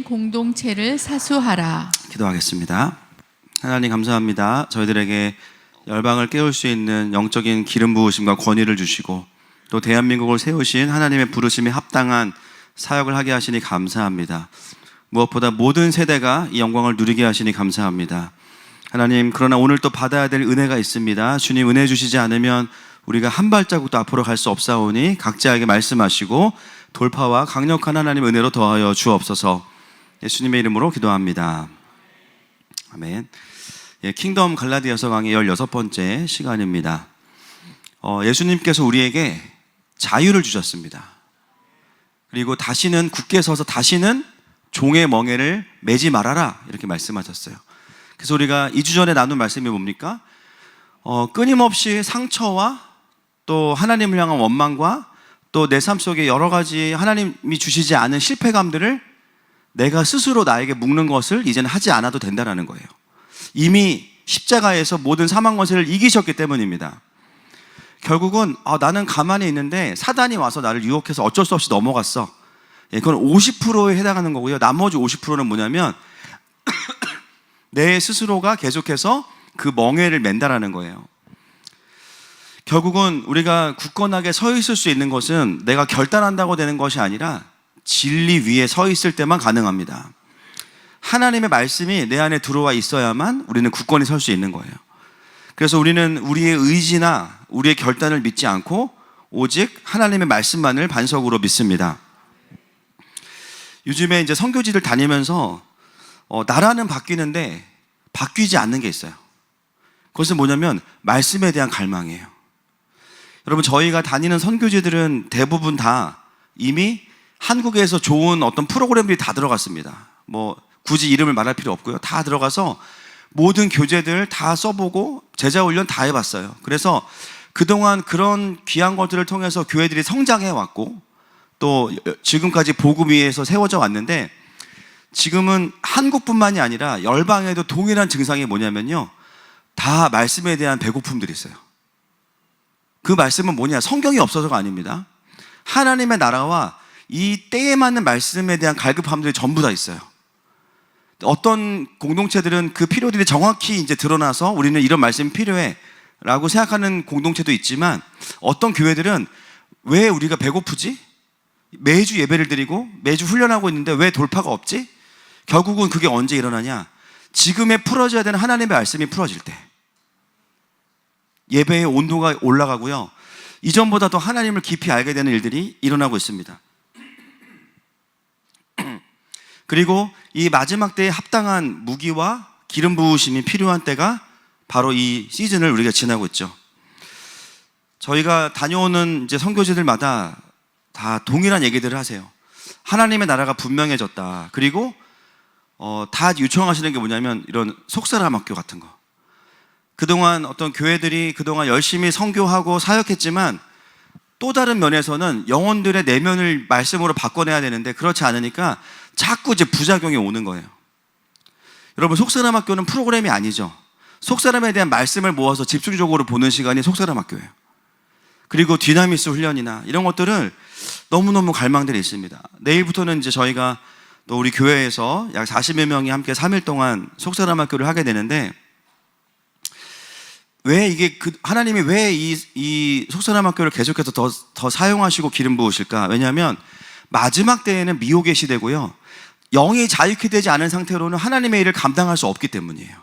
공동체를 사수하라. 기도하겠습니다. 하나님 감사합니다. 저희들에게 열방을 깨울 수 있는 영적인 기름 부으심과 권위를 주시고 또 대한민국을 세우신 하나님의 부르심에 합당한 사역을 하게 하시니 감사합니다. 무엇보다 모든 세대가 이 영광을 누리게 하시니 감사합니다. 하나님, 그러나 오늘 또 받아야 될 은혜가 있습니다. 주님 은혜 주시지 않으면 우리가 한 발자국도 앞으로 갈 수 없사오니 각자에게 말씀하시고 돌파와 강력한 하나님 은혜로 더하여 주옵소서. 예수님의 이름으로 기도합니다. 아멘. 킹덤 갈라디아서 강의 16번째 시간입니다. 예수님께서 우리에게 자유를 주셨습니다. 그리고 다시는 굳게 서서 다시는 종의 멍에를 매지 말아라 이렇게 말씀하셨어요. 그래서 우리가 2주 전에 나눈 말씀이 뭡니까? 끊임없이 상처와 또 하나님을 향한 원망과 또 내 삶 속에 여러 가지 하나님이 주시지 않은 실패감들을 내가 스스로 나에게 묶는 것을 이제는 하지 않아도 된다는 거예요. 이미 십자가에서 모든 사망 권세를 이기셨기 때문입니다. 결국은 나는 가만히 있는데 사단이 와서 나를 유혹해서 어쩔 수 없이 넘어갔어. 그건 50%에 해당하는 거고요. 나머지 50%는 뭐냐면 내 스스로가 계속해서 그 멍에를 맨다라는 거예요. 결국은 우리가 굳건하게 서 있을 수 있는 것은 내가 결단한다고 되는 것이 아니라 진리 위에 서 있을 때만 가능합니다. 하나님의 말씀이 내 안에 들어와 있어야만 우리는 굳건히 설 수 있는 거예요. 그래서 우리는 우리의 의지나 우리의 결단을 믿지 않고 오직 하나님의 말씀만을 반석으로 믿습니다. 요즘에 이제 선교지를 다니면서 나라는 바뀌는데 바뀌지 않는 게 있어요. 그것은 뭐냐면 말씀에 대한 갈망이에요. 여러분, 저희가 다니는 선교지들은 대부분 다 이미 한국에서 좋은 어떤 프로그램들이 다 들어갔습니다. 굳이 이름을 말할 필요 없고요. 다 들어가서 모든 교재들 다 써보고 제자훈련 다 해봤어요. 그래서 그동안 그런 귀한 것들을 통해서 교회들이 성장해 왔고 또 지금까지 복음 위에서 세워져 왔는데, 지금은 한국뿐만이 아니라 열방에도 동일한 증상이 뭐냐면요, 다 말씀에 대한 배고픔들이 있어요. 그 말씀은 뭐냐? 성경이 없어서가 아닙니다. 하나님의 나라와 이 때에 맞는 말씀에 대한 갈급함들이 전부 다 있어요. 어떤 공동체들은 그 필요들이 정확히 이제 드러나서 우리는 이런 말씀이 필요해 라고 생각하는 공동체도 있지만, 어떤 교회들은 왜 우리가 배고프지? 매주 예배를 드리고 매주 훈련하고 있는데 왜 돌파가 없지? 결국은 그게 언제 일어나냐? 지금에 풀어져야 되는 하나님의 말씀이 풀어질 때 예배의 온도가 올라가고요, 이전보다 더 하나님을 깊이 알게 되는 일들이 일어나고 있습니다. 그리고 이 마지막 때에 합당한 무기와 기름 부으심이 필요한 때가 바로 이 시즌을 우리가 지나고 있죠. 저희가 다녀오는 이제 선교지들마다 다 동일한 얘기들을 하세요. 하나님의 나라가 분명해졌다. 그리고 다 요청하시는 게 뭐냐면 이런 속사람 학교 같은 거. 그동안 어떤 교회들이 그동안 열심히 선교하고 사역했지만 또 다른 면에서는 영혼들의 내면을 말씀으로 바꿔내야 되는데 그렇지 않으니까 자꾸 이제 부작용이 오는 거예요. 여러분, 속사람 학교는 프로그램이 아니죠. 속사람에 대한 말씀을 모아서 집중적으로 보는 시간이 속사람 학교예요. 그리고 디나미스 훈련이나 이런 것들을 너무너무 갈망들이 있습니다. 내일부터는 이제 저희가 또 우리 교회에서 약 40여 명이 함께 3일 동안 속사람 학교를 하게 되는데, 왜 이게 하나님이 왜 이 속사람 학교를 계속해서 더 사용하시고 기름 부으실까? 왜냐하면 마지막 때에는 미혹의 시대고요, 영이 자유케 되지 않은 상태로는 하나님의 일을 감당할 수 없기 때문이에요.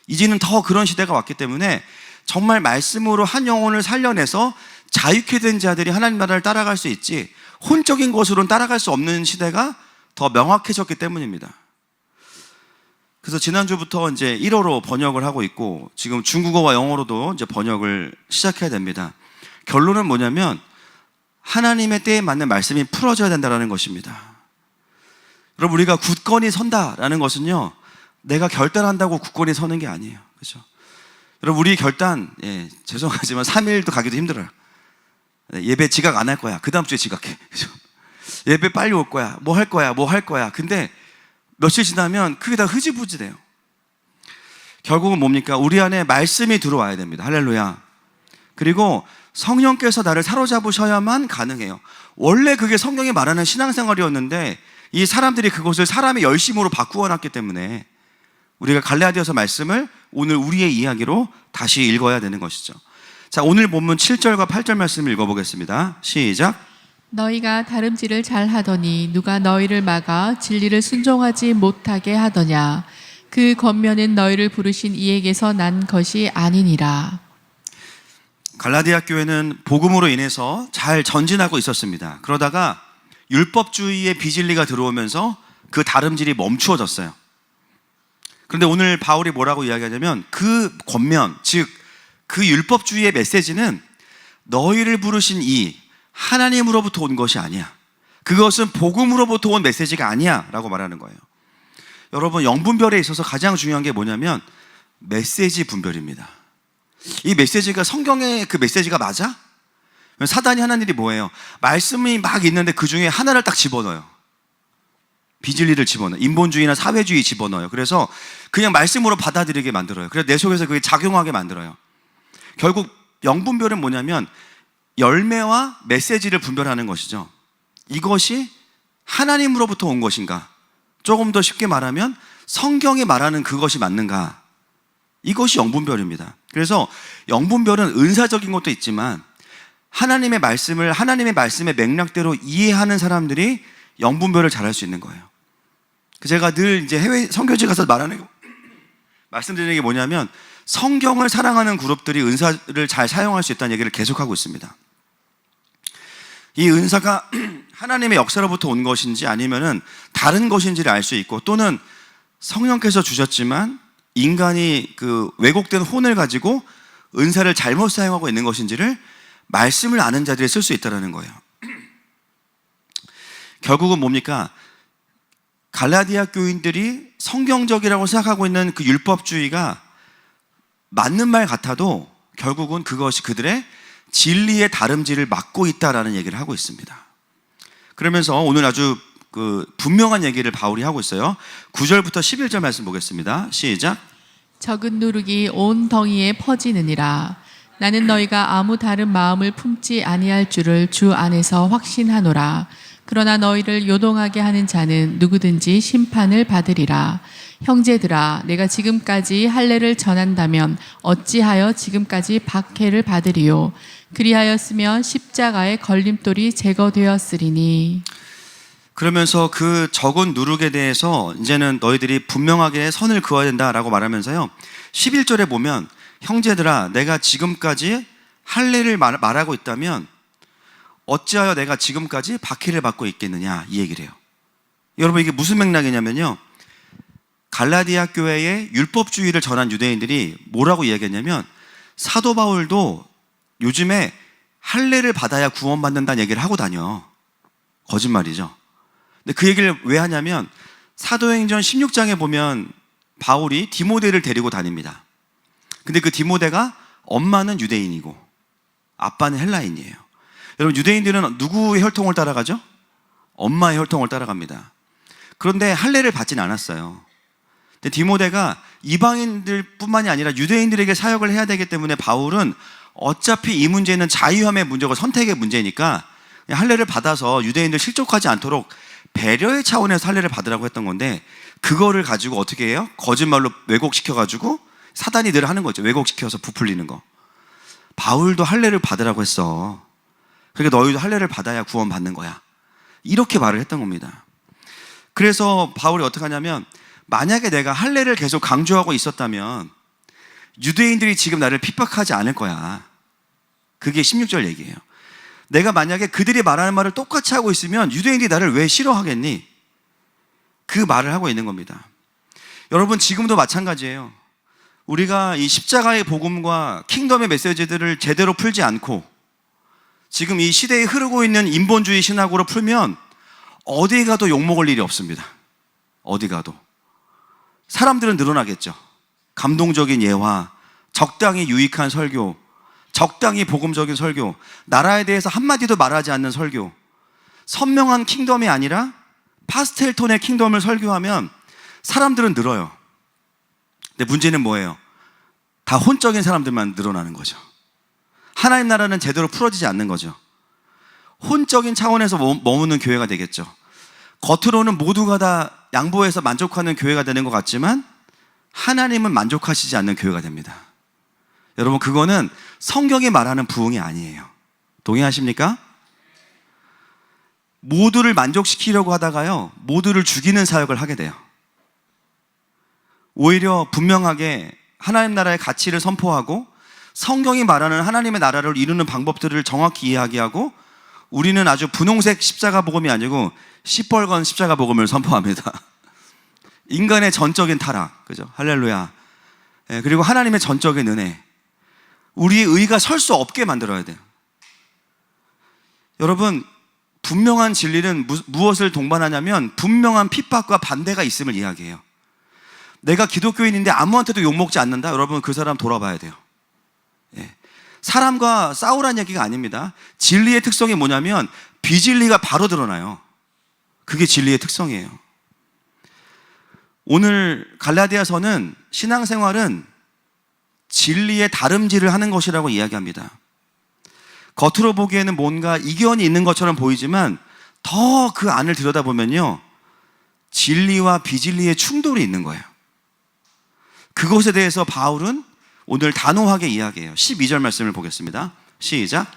이제는 더 그런 시대가 왔기 때문에 정말 말씀으로 한 영혼을 살려내서 자유케 된 자들이 하나님 나라를 따라갈 수 있지, 혼적인 것으로는 따라갈 수 없는 시대가 더 명확해졌기 때문입니다. 그래서 지난주부터 이제 1어로 번역을 하고 있고, 지금 중국어와 영어로도 이제 번역을 시작해야 됩니다. 결론은 뭐냐면 하나님의 때에 맞는 말씀이 풀어져야 된다는 것입니다. 여러분, 우리가 굳건히 선다라는 것은요, 내가 결단한다고 굳건히 서는 게 아니에요. 그렇죠? 여러분, 우리 결단, 죄송하지만 3일도 가기도 힘들어요. 예배 지각 안 할 거야. 그 다음 주에 지각해. 그렇죠? 예배 빨리 올 거야. 뭐 할 거야. 근데 며칠 지나면 그게 다 흐지부지 돼요. 결국은 뭡니까? 우리 안에 말씀이 들어와야 됩니다. 할렐루야. 그리고 성령께서 나를 사로잡으셔야만 가능해요. 원래 그게 성경이 말하는 신앙생활이었는데 이 사람들이 그것을 사람의 열심으로 바꾸어 놨기 때문에 우리가 갈라디아서 말씀을 오늘 우리의 이야기로 다시 읽어야 되는 것이죠. 자, 오늘 본문 7절과 8절 말씀을 읽어보겠습니다. 시작. 너희가 다름질을 잘 하더니 누가 너희를 막아 진리를 순종하지 못하게 하더냐. 그 권면은 너희를 부르신 이에게서 난 것이 아니니라. 갈라디아 교회는 복음으로 인해서 잘 전진하고 있었습니다. 그러다가 율법주의의 비진리가 들어오면서 그 다름질이 멈추어졌어요. 그런데 오늘 바울이 뭐라고 이야기하냐면 그 권면, 즉 그 율법주의의 메시지는 너희를 부르신 이 하나님으로부터 온 것이 아니야. 그것은 복음으로부터 온 메시지가 아니야 라고 말하는 거예요. 여러분, 영분별에 있어서 가장 중요한 게 뭐냐면 메시지 분별입니다. 이 메시지가 성경의 그 메시지가 맞아? 사단이 하는 일이 뭐예요? 말씀이 막 있는데 그 중에 하나를 딱 집어넣어요. 비진리를 집어넣어요. 인본주의나 사회주의 집어넣어요. 그래서 그냥 말씀으로 받아들이게 만들어요. 그래서 내 속에서 그게 작용하게 만들어요. 결국 영분별은 뭐냐면 열매와 메시지를 분별하는 것이죠. 이것이 하나님으로부터 온 것인가? 조금 더 쉽게 말하면 성경이 말하는 그것이 맞는가? 이것이 영분별입니다. 그래서 영분별은 은사적인 것도 있지만 하나님의 말씀의 맥락대로 이해하는 사람들이 영분별을 잘할 수 있는 거예요. 제가 늘 이제 해외 선교지 가서 말씀드리는 게 뭐냐면 성경을 사랑하는 그룹들이 은사를 잘 사용할 수 있다는 얘기를 계속하고 있습니다. 이 은사가 하나님의 역사로부터 온 것인지 아니면은 다른 것인지를 알 수 있고, 또는 성령께서 주셨지만 인간이 그 왜곡된 혼을 가지고 은사를 잘못 사용하고 있는 것인지를 말씀을 아는 자들이 쓸 수 있다는 거예요. 결국은 뭡니까? 갈라디아 교인들이 성경적이라고 생각하고 있는 그 율법주의가 맞는 말 같아도 결국은 그것이 그들의 진리의 다름질을 막고 있다라는 얘기를 하고 있습니다. 그러면서 오늘 아주 그 분명한 얘기를 바울이 하고 있어요. 9절부터 11절 말씀 보겠습니다. 시작. 적은 누룩이 온 덩이에 퍼지느니라. 나는 너희가 아무 다른 마음을 품지 아니할 줄을 주 안에서 확신하노라. 그러나 너희를 요동하게 하는 자는 누구든지 심판을 받으리라. 형제들아, 내가 지금까지 할례를 전한다면 어찌하여 지금까지 박해를 받으리요? 그리하였으면 십자가의 걸림돌이 제거되었으리니. 그러면서 그 적은 누룩에 대해서 이제는 너희들이 분명하게 선을 그어야 된다라고 말하면서요, 11절에 보면 형제들아, 내가 지금까지 할례를 말하고 있다면 어찌하여 내가 지금까지 박해를 받고 있겠느냐, 이 얘기를 해요. 여러분, 이게 무슨 맥락이냐면요, 갈라디아 교회의 율법주의를 전한 유대인들이 뭐라고 이야기했냐면 사도 바울도 요즘에 할례를 받아야 구원받는다는 얘기를 하고 다녀. 거짓말이죠. 근데 그 얘기를 왜 하냐면 사도행전 16장에 보면 바울이 디모데를 데리고 다닙니다. 근데 그 디모데가 엄마는 유대인이고 아빠는 헬라인이에요. 여러분, 유대인들은 누구의 혈통을 따라가죠? 엄마의 혈통을 따라갑니다. 그런데 할례를 받진 않았어요. 근데 디모데가 이방인들 뿐만이 아니라 유대인들에게 사역을 해야 되기 때문에 바울은 어차피 이 문제는 자유함의 문제고 선택의 문제니까 할례를 받아서 유대인들 실족하지 않도록 배려의 차원에서 할례를 받으라고 했던 건데, 그거를 가지고 어떻게 해요? 거짓말로 왜곡시켜가지고 사단이 늘 하는 거죠. 왜곡시켜서 부풀리는 거. 바울도 할례를 받으라고 했어. 그러니까 너희도 할례를 받아야 구원받는 거야. 이렇게 말을 했던 겁니다. 그래서 바울이 어떻게 하냐면, 만약에 내가 할례를 계속 강조하고 있었다면 유대인들이 지금 나를 핍박하지 않을 거야. 그게 16절 얘기예요. 내가 만약에 그들이 말하는 말을 똑같이 하고 있으면 유대인들이 나를 왜 싫어하겠니? 그 말을 하고 있는 겁니다. 여러분, 지금도 마찬가지예요. 우리가 이 십자가의 복음과 킹덤의 메시지들을 제대로 풀지 않고 지금 이 시대에 흐르고 있는 인본주의 신학으로 풀면 어디 가도 욕먹을 일이 없습니다. 어디 가도. 사람들은 늘어나겠죠. 감동적인 예화, 적당히 유익한 설교, 적당히 복음적인 설교, 나라에 대해서 한마디도 말하지 않는 설교, 선명한 킹덤이 아니라 파스텔 톤의 킹덤을 설교하면 사람들은 늘어요. 근데 문제는 뭐예요? 다 혼적인 사람들만 늘어나는 거죠. 하나님 나라는 제대로 풀어지지 않는 거죠. 혼적인 차원에서 머무는 교회가 되겠죠. 겉으로는 모두가 다 양보해서 만족하는 교회가 되는 것 같지만 하나님은 만족하시지 않는 교회가 됩니다. 여러분, 그거는 성경이 말하는 부흥이 아니에요. 동의하십니까? 모두를 만족시키려고 하다가요, 모두를 죽이는 사역을 하게 돼요. 오히려 분명하게 하나님 나라의 가치를 선포하고 성경이 말하는 하나님의 나라를 이루는 방법들을 정확히 이야기하고, 우리는 아주 분홍색 십자가 복음이 아니고 시뻘건 십자가 복음을 선포합니다. 인간의 전적인 타락, 그죠? 할렐루야. 그리고 하나님의 전적인 은혜, 우리의 의가 설 수 없게 만들어야 돼요. 여러분, 분명한 진리는 무엇을 동반하냐면 분명한 핍박과 반대가 있음을 이야기해요. 내가 기독교인인데 아무한테도 욕먹지 않는다? 여러분, 그 사람 돌아봐야 돼요. 사람과 싸우라는 얘기가 아닙니다. 진리의 특성이 뭐냐면 비진리가 바로 드러나요. 그게 진리의 특성이에요. 오늘 갈라디아서는 신앙생활은 진리의 다름질을 하는 것이라고 이야기합니다. 겉으로 보기에는 뭔가 이견이 있는 것처럼 보이지만 더 그 안을 들여다보면요, 진리와 비진리의 충돌이 있는 거예요. 그것에 대해서 바울은 오늘 단호하게 이야기해요. 12절 말씀을 보겠습니다. 시작.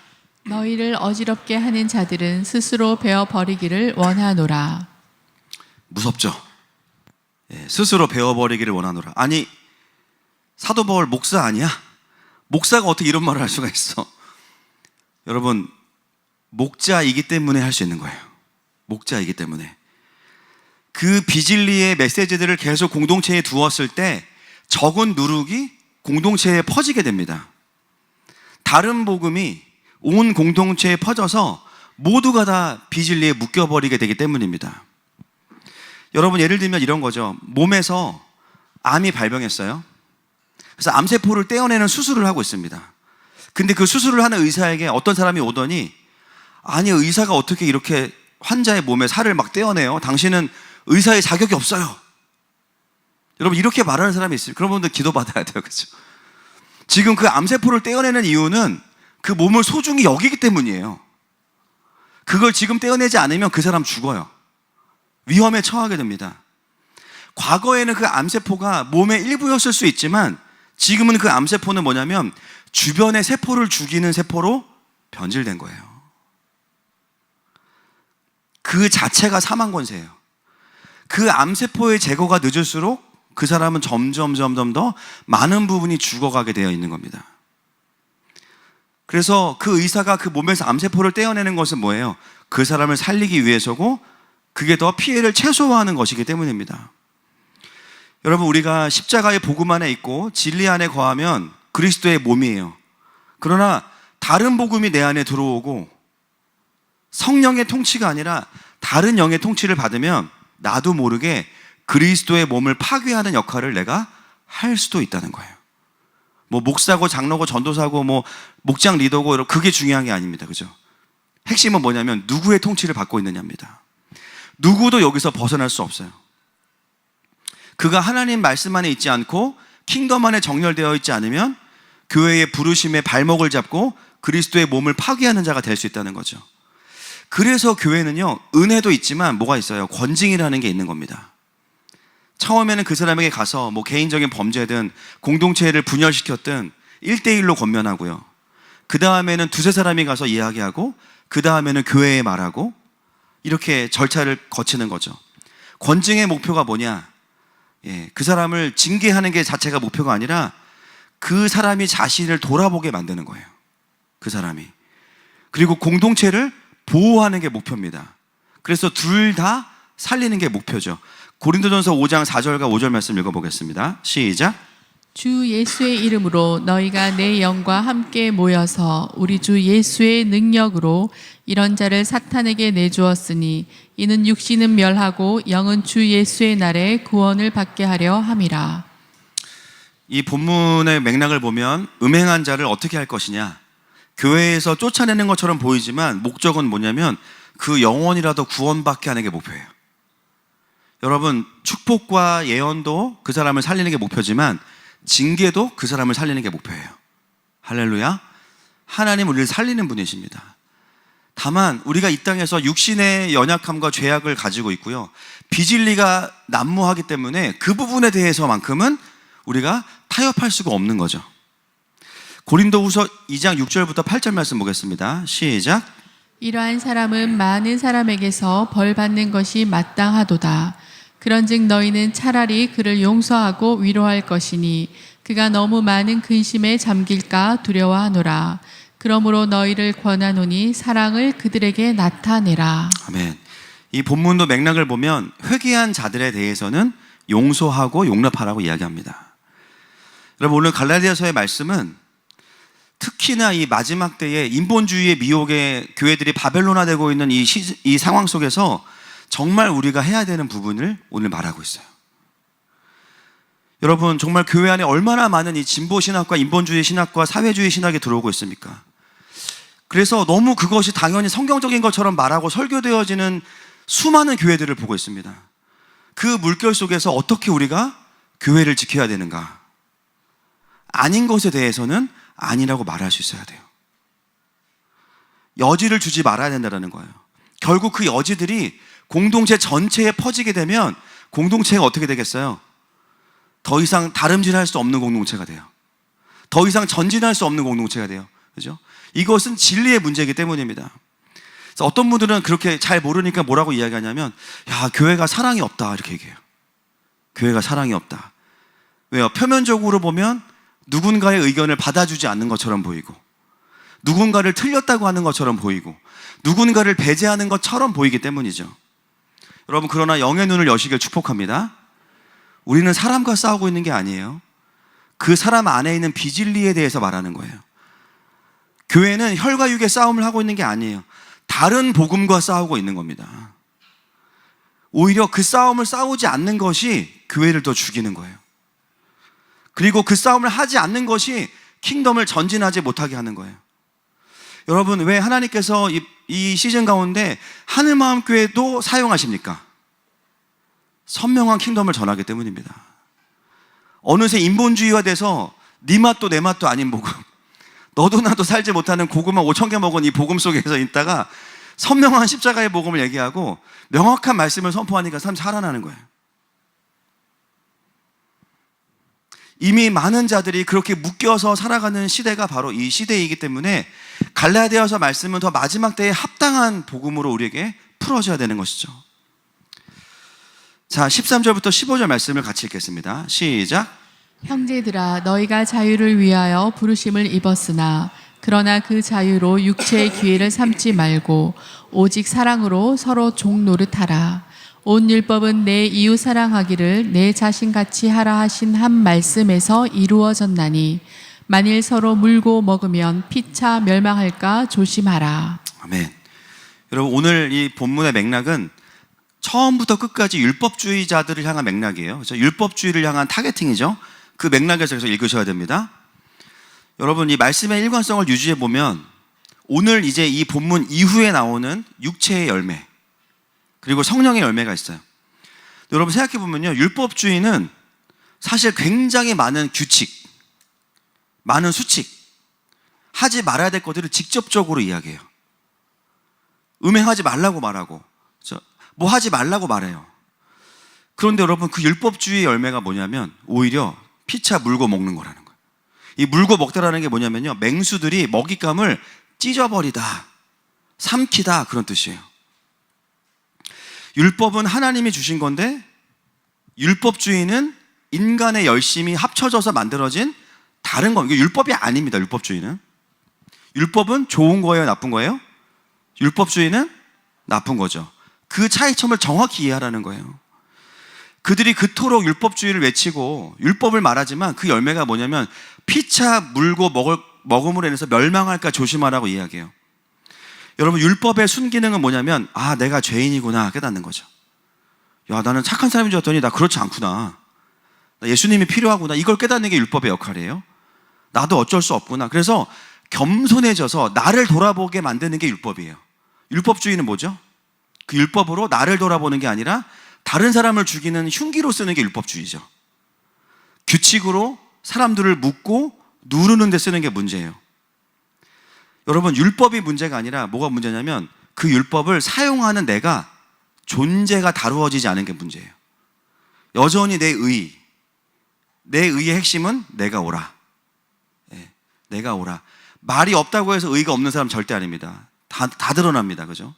너희를 어지럽게 하는 자들은 스스로 베어버리기를 원하노라. 무섭죠? 스스로 베어버리기를 원하노라. 아니, 사도 바울 목사 아니야? 목사가 어떻게 이런 말을 할 수가 있어? 여러분, 목자이기 때문에 할 수 있는 거예요. 목자이기 때문에. 그 비진리의 메시지들을 계속 공동체에 두었을 때 적은 누룩이 공동체에 퍼지게 됩니다. 다른 복음이 온 공동체에 퍼져서 모두가 다 비진리에 묶여버리게 되기 때문입니다. 여러분, 예를 들면 이런 거죠. 몸에서 암이 발병했어요. 그래서 암세포를 떼어내는 수술을 하고 있습니다. 근데 그 수술을 하는 의사에게 어떤 사람이 오더니, 아니, 의사가 어떻게 이렇게 환자의 몸에 살을 막 떼어내요? 당신은 의사의 자격이 없어요. 여러분, 이렇게 말하는 사람이 있어요. 그런 분들 기도받아야 돼요. 그렇죠? 지금 그 암세포를 떼어내는 이유는 그 몸을 소중히 여기기 때문이에요. 그걸 지금 떼어내지 않으면 그 사람 죽어요. 위험에 처하게 됩니다. 과거에는 그 암세포가 몸의 일부였을 수 있지만 지금은 그 암세포는 뭐냐면 주변의 세포를 죽이는 세포로 변질된 거예요. 그 자체가 사망 권세예요. 그 암세포의 제거가 늦을수록 그 사람은 점점 더 많은 부분이 죽어가게 되어 있는 겁니다. 그래서 그 의사가 그 몸에서 암세포를 떼어내는 것은 뭐예요? 그 사람을 살리기 위해서고, 그게 더 피해를 최소화하는 것이기 때문입니다. 여러분, 우리가 십자가의 복음 안에 있고 진리 안에 거하면 그리스도의 몸이에요. 그러나 다른 복음이 내 안에 들어오고 성령의 통치가 아니라 다른 영의 통치를 받으면 나도 모르게 그리스도의 몸을 파괴하는 역할을 내가 할 수도 있다는 거예요. 뭐 목사고 장로고 전도사고 뭐 목장 리더고, 그게 중요한 게 아닙니다. 그죠? 핵심은 뭐냐면 누구의 통치를 받고 있느냐입니다. 누구도 여기서 벗어날 수 없어요. 그가 하나님 말씀 안에 있지 않고 킹덤 안에 정렬되어 있지 않으면 교회의 부르심의 발목을 잡고 그리스도의 몸을 파괴하는 자가 될 수 있다는 거죠. 그래서 교회는요, 은혜도 있지만 뭐가 있어요? 권징이라는 게 있는 겁니다. 처음에는 그 사람에게 가서 뭐 개인적인 범죄든 공동체를 분열시켰든 1대1로 권면하고요. 그 다음에는 두세 사람이 가서 이야기하고, 그 다음에는 교회에 말하고, 이렇게 절차를 거치는 거죠. 권징의 목표가 뭐냐? 그 사람을 징계하는 게 자체가 목표가 아니라 그 사람이 자신을 돌아보게 만드는 거예요. 그 사람이. 그리고 공동체를 보호하는 게 목표입니다. 그래서 둘 다 살리는 게 목표죠. 고린도전서 5장 4절과 5절 말씀 읽어보겠습니다. 시작. 주 예수의 이름으로 너희가 내 영과 함께 모여서 우리 주 예수의 능력으로 이런 자를 사탄에게 내주었으니 이는 육신은 멸하고 영은 주 예수의 날에 구원을 받게 하려 함이라. 이 본문의 맥락을 보면 음행한 자를 어떻게 할 것이냐, 교회에서 쫓아내는 것처럼 보이지만 목적은 뭐냐면 그 영혼이라도 구원받게 하는 게 목표예요. 여러분, 축복과 예언도 그 사람을 살리는 게 목표지만 징계도 그 사람을 살리는 게 목표예요. 할렐루야. 하나님 우리를 살리는 분이십니다. 다만 우리가 이 땅에서 육신의 연약함과 죄악을 가지고 있고요. 비진리가 난무하기 때문에 그 부분에 대해서만큼은 우리가 타협할 수가 없는 거죠. 고린도후서 2장 6절부터 8절 말씀 보겠습니다. 시작. 이러한 사람은 많은 사람에게서 벌 받는 것이 마땅하도다. 그런즉 너희는 차라리 그를 용서하고 위로할 것이니 그가 너무 많은 근심에 잠길까 두려워하노라. 그러므로 너희를 권하노니 사랑을 그들에게 나타내라. 아멘. 이 본문도 맥락을 보면 회개한 자들에 대해서는 용서하고 용납하라고 이야기합니다. 여러분, 오늘 갈라디아서의 말씀은 특히나 이 마지막 때에 인본주의의 미혹에 교회들이 바벨론화되고 있는 이 상황 속에서 정말 우리가 해야 되는 부분을 오늘 말하고 있어요. 여러분, 정말 교회 안에 얼마나 많은 이 진보 신학과 인본주의 신학과 사회주의 신학이 들어오고 있습니까? 그래서 너무 그것이 당연히 성경적인 것처럼 말하고 설교되어지는 수많은 교회들을 보고 있습니다. 그 물결 속에서 어떻게 우리가 교회를 지켜야 되는가? 아닌 것에 대해서는 아니라고 말할 수 있어야 돼요. 여지를 주지 말아야 된다는 거예요. 결국 그 여지들이 공동체 전체에 퍼지게 되면 공동체가 어떻게 되겠어요? 더 이상 다름질할 수 없는 공동체가 돼요. 더 이상 전진할 수 없는 공동체가 돼요. 그죠? 이것은 진리의 문제이기 때문입니다. 그래서 어떤 분들은 그렇게 잘 모르니까 뭐라고 이야기하냐면, 야, 교회가 사랑이 없다, 이렇게 얘기해요. 교회가 사랑이 없다. 왜요? 표면적으로 보면 누군가의 의견을 받아주지 않는 것처럼 보이고, 누군가를 틀렸다고 하는 것처럼 보이고, 누군가를 배제하는 것처럼 보이기 때문이죠. 여러분, 그러나 영의 눈을 여시길 축복합니다. 우리는 사람과 싸우고 있는 게 아니에요. 그 사람 안에 있는 비진리에 대해서 말하는 거예요. 교회는 혈과 육의 싸움을 하고 있는 게 아니에요. 다른 복음과 싸우고 있는 겁니다. 오히려 그 싸움을 싸우지 않는 것이 교회를 더 죽이는 거예요. 그리고 그 싸움을 하지 않는 것이 킹덤을 전진하지 못하게 하는 거예요. 여러분, 왜 하나님께서 이 시즌 가운데 하늘마음교회도 사용하십니까? 선명한 킹덤을 전하기 때문입니다. 어느새 인본주의화 돼서 네 맛도 내 맛도 아닌 복음, 너도 나도 살지 못하는 고구마 5,000개 먹은 이 복음 속에서 있다가 선명한 십자가의 복음을 얘기하고 명확한 말씀을 선포하니까 사람이 살아나는 거예요. 이미 많은 자들이 그렇게 묶여서 살아가는 시대가 바로 이 시대이기 때문에 갈라디아서 말씀은 더 마지막 때에 합당한 복음으로 우리에게 풀어져야 되는 것이죠. 자, 13절부터 15절 말씀을 같이 읽겠습니다. 시작. 형제들아, 너희가 자유를 위하여 부르심을 입었으나 그러나 그 자유로 육체의 기회를 삼지 말고 오직 사랑으로 서로 종 노릇하라. 온 율법은 내 이웃 사랑하기를 내 자신같이 하라 하신 한 말씀에서 이루어졌나니 만일 서로 물고 먹으면 피차 멸망할까 조심하라. 아멘. 여러분, 오늘 이 본문의 맥락은 처음부터 끝까지 율법주의자들을 향한 맥락이에요. 그래서 율법주의를 향한 타겟팅이죠. 그 맥락에서 읽으셔야 됩니다. 여러분, 이 말씀의 일관성을 유지해 보면 오늘 이제 이 본문 이후에 나오는 육체의 열매, 그리고 성령의 열매가 있어요. 여러분, 생각해 보면요, 율법주의는 사실 굉장히 많은 규칙, 많은 수칙, 하지 말아야 될 것들을 직접적으로 이야기해요. 음행하지 말라고 말하고, 뭐 하지 말라고 말해요. 그런데 여러분, 그 율법주의의 열매가 뭐냐면 오히려 피차 물고 먹는 거라는 거예요. 이 물고 먹다라는 게 뭐냐면요, 맹수들이 먹잇감을 찢어버리다, 삼키다, 그런 뜻이에요. 율법은 하나님이 주신 건데 율법주의는 인간의 열심이 합쳐져서 만들어진 다른 거. 이게 율법이 아닙니다. 율법주의는. 율법은 좋은 거예요, 나쁜 거예요? 율법주의는 나쁜 거죠. 그 차이점을 정확히 이해하라는 거예요. 그들이 그토록 율법주의를 외치고 율법을 말하지만 그 열매가 뭐냐면 피차 물고 먹음으로 인해서 멸망할까 조심하라고 이야기해요. 여러분, 율법의 순기능은 뭐냐면, 아, 내가 죄인이구나 깨닫는 거죠. 야, 나는 착한 사람인 줄 알았더니 나 그렇지 않구나. 나 예수님이 필요하구나. 이걸 깨닫는 게 율법의 역할이에요. 나도 어쩔 수 없구나. 그래서 겸손해져서 나를 돌아보게 만드는 게 율법이에요. 율법주의는 뭐죠? 그 율법으로 나를 돌아보는 게 아니라 다른 사람을 죽이는 흉기로 쓰는 게 율법주의죠. 규칙으로 사람들을 묶고 누르는 데 쓰는 게 문제예요. 여러분, 율법이 문제가 아니라 뭐가 문제냐면 그 율법을 사용하는 내가 존재가 다루어지지 않은 게 문제예요. 여전히 내 의의 핵심은 내가 오라. 내가 오라. 말이 없다고 해서 의가 없는 사람 절대 아닙니다. 다 드러납니다. 그죠?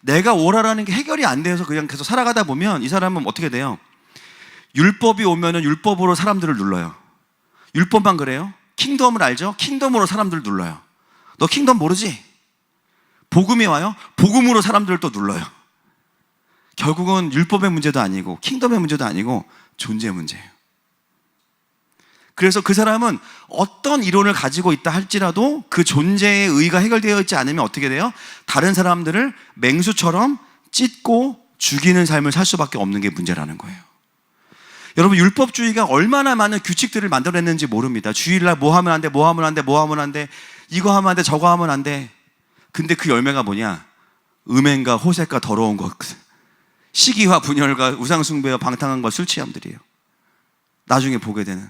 내가 오라라는 게 해결이 안 돼서 그냥 계속 살아가다 보면 이 사람은 어떻게 돼요? 율법이 오면은 율법으로 사람들을 눌러요. 율법만 그래요? 킹덤을 알죠? 킹덤으로 사람들을 눌러요. 너 킹덤 모르지? 복음이 와요? 복음으로 사람들을 또 눌러요. 결국은 율법의 문제도 아니고 킹덤의 문제도 아니고 존재의 문제예요. 그래서 그 사람은 어떤 이론을 가지고 있다 할지라도 그 존재의 의의가 해결되어 있지 않으면 어떻게 돼요? 다른 사람들을 맹수처럼 찢고 죽이는 삶을 살 수밖에 없는 게 문제라는 거예요. 여러분, 율법주의가 얼마나 많은 규칙들을 만들어냈는지 모릅니다. 주일날 뭐 하면 안 돼, 뭐 하면 안 돼, 뭐 하면 안 돼, 이거 하면 안 돼, 저거 하면 안 돼. 근데 그 열매가 뭐냐? 음행과 호색과 더러운 것, 시기와 분열과 우상숭배와 방탕한 것, 술 취함들이에요. 나중에 보게 되는.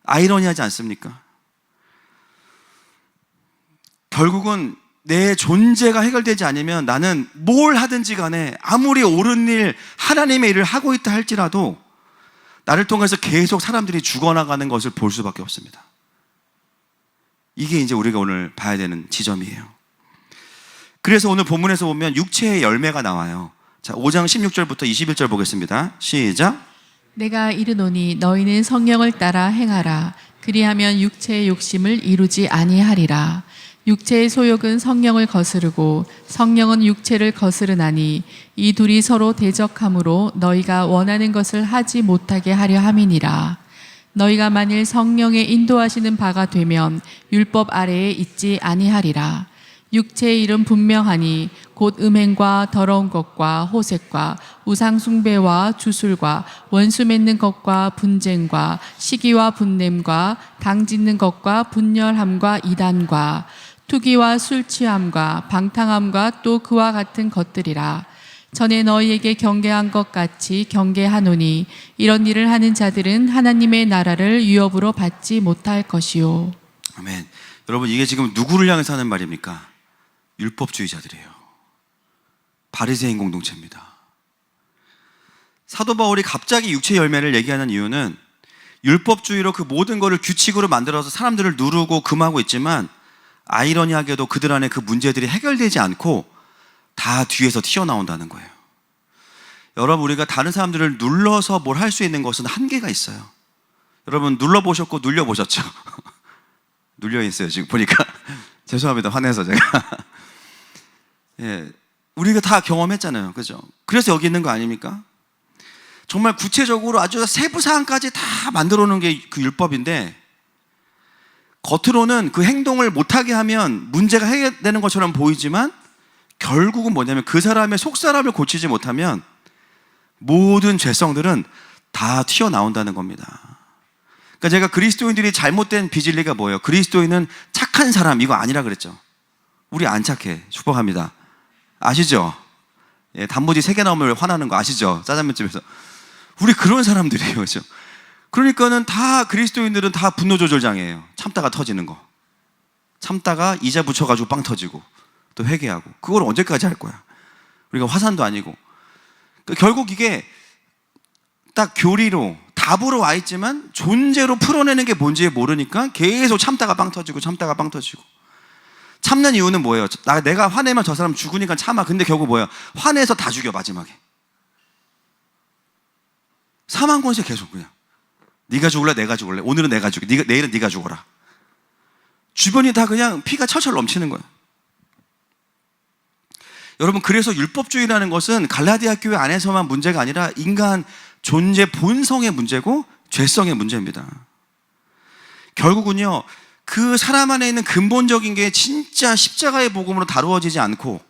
아이러니하지 않습니까? 결국은 내 존재가 해결되지 않으면 나는 뭘 하든지 간에 아무리 옳은 일, 하나님의 일을 하고 있다 할지라도 나를 통해서 계속 사람들이 죽어나가는 것을 볼 수밖에 없습니다. 이게 이제 우리가 오늘 봐야 되는 지점이에요. 그래서 오늘 본문에서 보면 육체의 열매가 나와요. 자, 5장 16절부터 21절 보겠습니다. 시작. 내가 이르노니 너희는 성령을 따라 행하라. 그리하면 육체의 욕심을 이루지 아니하리라. 육체의 소욕은 성령을 거스르고 성령은 육체를 거스르나니 이 둘이 서로 대적함으로 너희가 원하는 것을 하지 못하게 하려 함이니라. 너희가 만일 성령의 인도하시는 바가 되면 율법 아래에 있지 아니하리라. 육체의 일은 분명하니 곧 음행과 더러운 것과 호색과 우상숭배와 주술과 원수 맺는 것과 분쟁과 시기와 분냄과 당짓는 것과 분열함과 이단과 투기와 술 취함과 방탕함과 또 그와 같은 것들이라. 전에 너희에게 경계한 것 같이 경계하노니 이런 일을 하는 자들은 하나님의 나라를 유업으로 받지 못할 것이요. 아멘. 여러분, 이게 지금 누구를 향해서 하는 말입니까? 율법주의자들이에요. 바리새인 공동체입니다. 사도 바울이 갑자기 육체 열매를 얘기하는 이유는 율법주의로 그 모든 것을 규칙으로 만들어서 사람들을 누르고 금하고 있지만 아이러니하게도 그들 안에 그 문제들이 해결되지 않고 다 뒤에서 튀어나온다는 거예요. 여러분, 우리가 다른 사람들을 눌러서 뭘 할 수 있는 것은 한계가 있어요. 여러분, 눌러보셨고 눌려보셨죠? 눌려있어요 지금 보니까. 죄송합니다, 화내서 제가. 예, 우리가 다 경험했잖아요, 그죠? 그래서 여기 있는 거 아닙니까? 정말 구체적으로 아주 세부 사항까지 다 만들어 놓은 게 그 율법인데, 겉으로는 그 행동을 못하게 하면 문제가 해결되는 것처럼 보이지만 결국은 뭐냐면 그 사람의 속사람을 고치지 못하면 모든 죄성들은 다 튀어나온다는 겁니다. 그러니까 제가 그리스도인들이 잘못된 비진리가 뭐예요? 그리스도인은 착한 사람, 이거 아니라 그랬죠. 우리 안 착해. 축복합니다. 아시죠? 예, 단무지 3개 나오면 화나는 거 아시죠? 짜장면집에서. 우리 그런 사람들이에요. 그렇죠? 그러니까는 다 그리스도인들은 다 분노 조절장애예요. 참다가 터지는 거. 참다가 이자 붙여가지고 빵 터지고 또 회개하고. 그걸 언제까지 할 거야? 우리가 화산도 아니고. 그러니까 결국 이게 딱 교리로 답으로 와 있지만 존재로 풀어내는 게 뭔지 모르니까 계속 참다가 빵 터지고 참다가 빵 터지고. 참는 이유는 뭐예요? 내가 화내면 저 사람 죽으니까 참아. 근데 결국 뭐예요? 화내서 다 죽여 마지막에. 사망 권세 계속 그냥. 네가 죽을래? 내가 죽을래? 오늘은 내가 죽게. 내일은 네가 죽어라. 주변이 다 그냥 피가 철철 넘치는 거예요. 여러분, 그래서 율법주의라는 것은 갈라디아 교회 안에서만 문제가 아니라 인간 존재 본성의 문제고 죄성의 문제입니다. 결국은요, 그 사람 안에 있는 근본적인 게 진짜 십자가의 복음으로 다루어지지 않고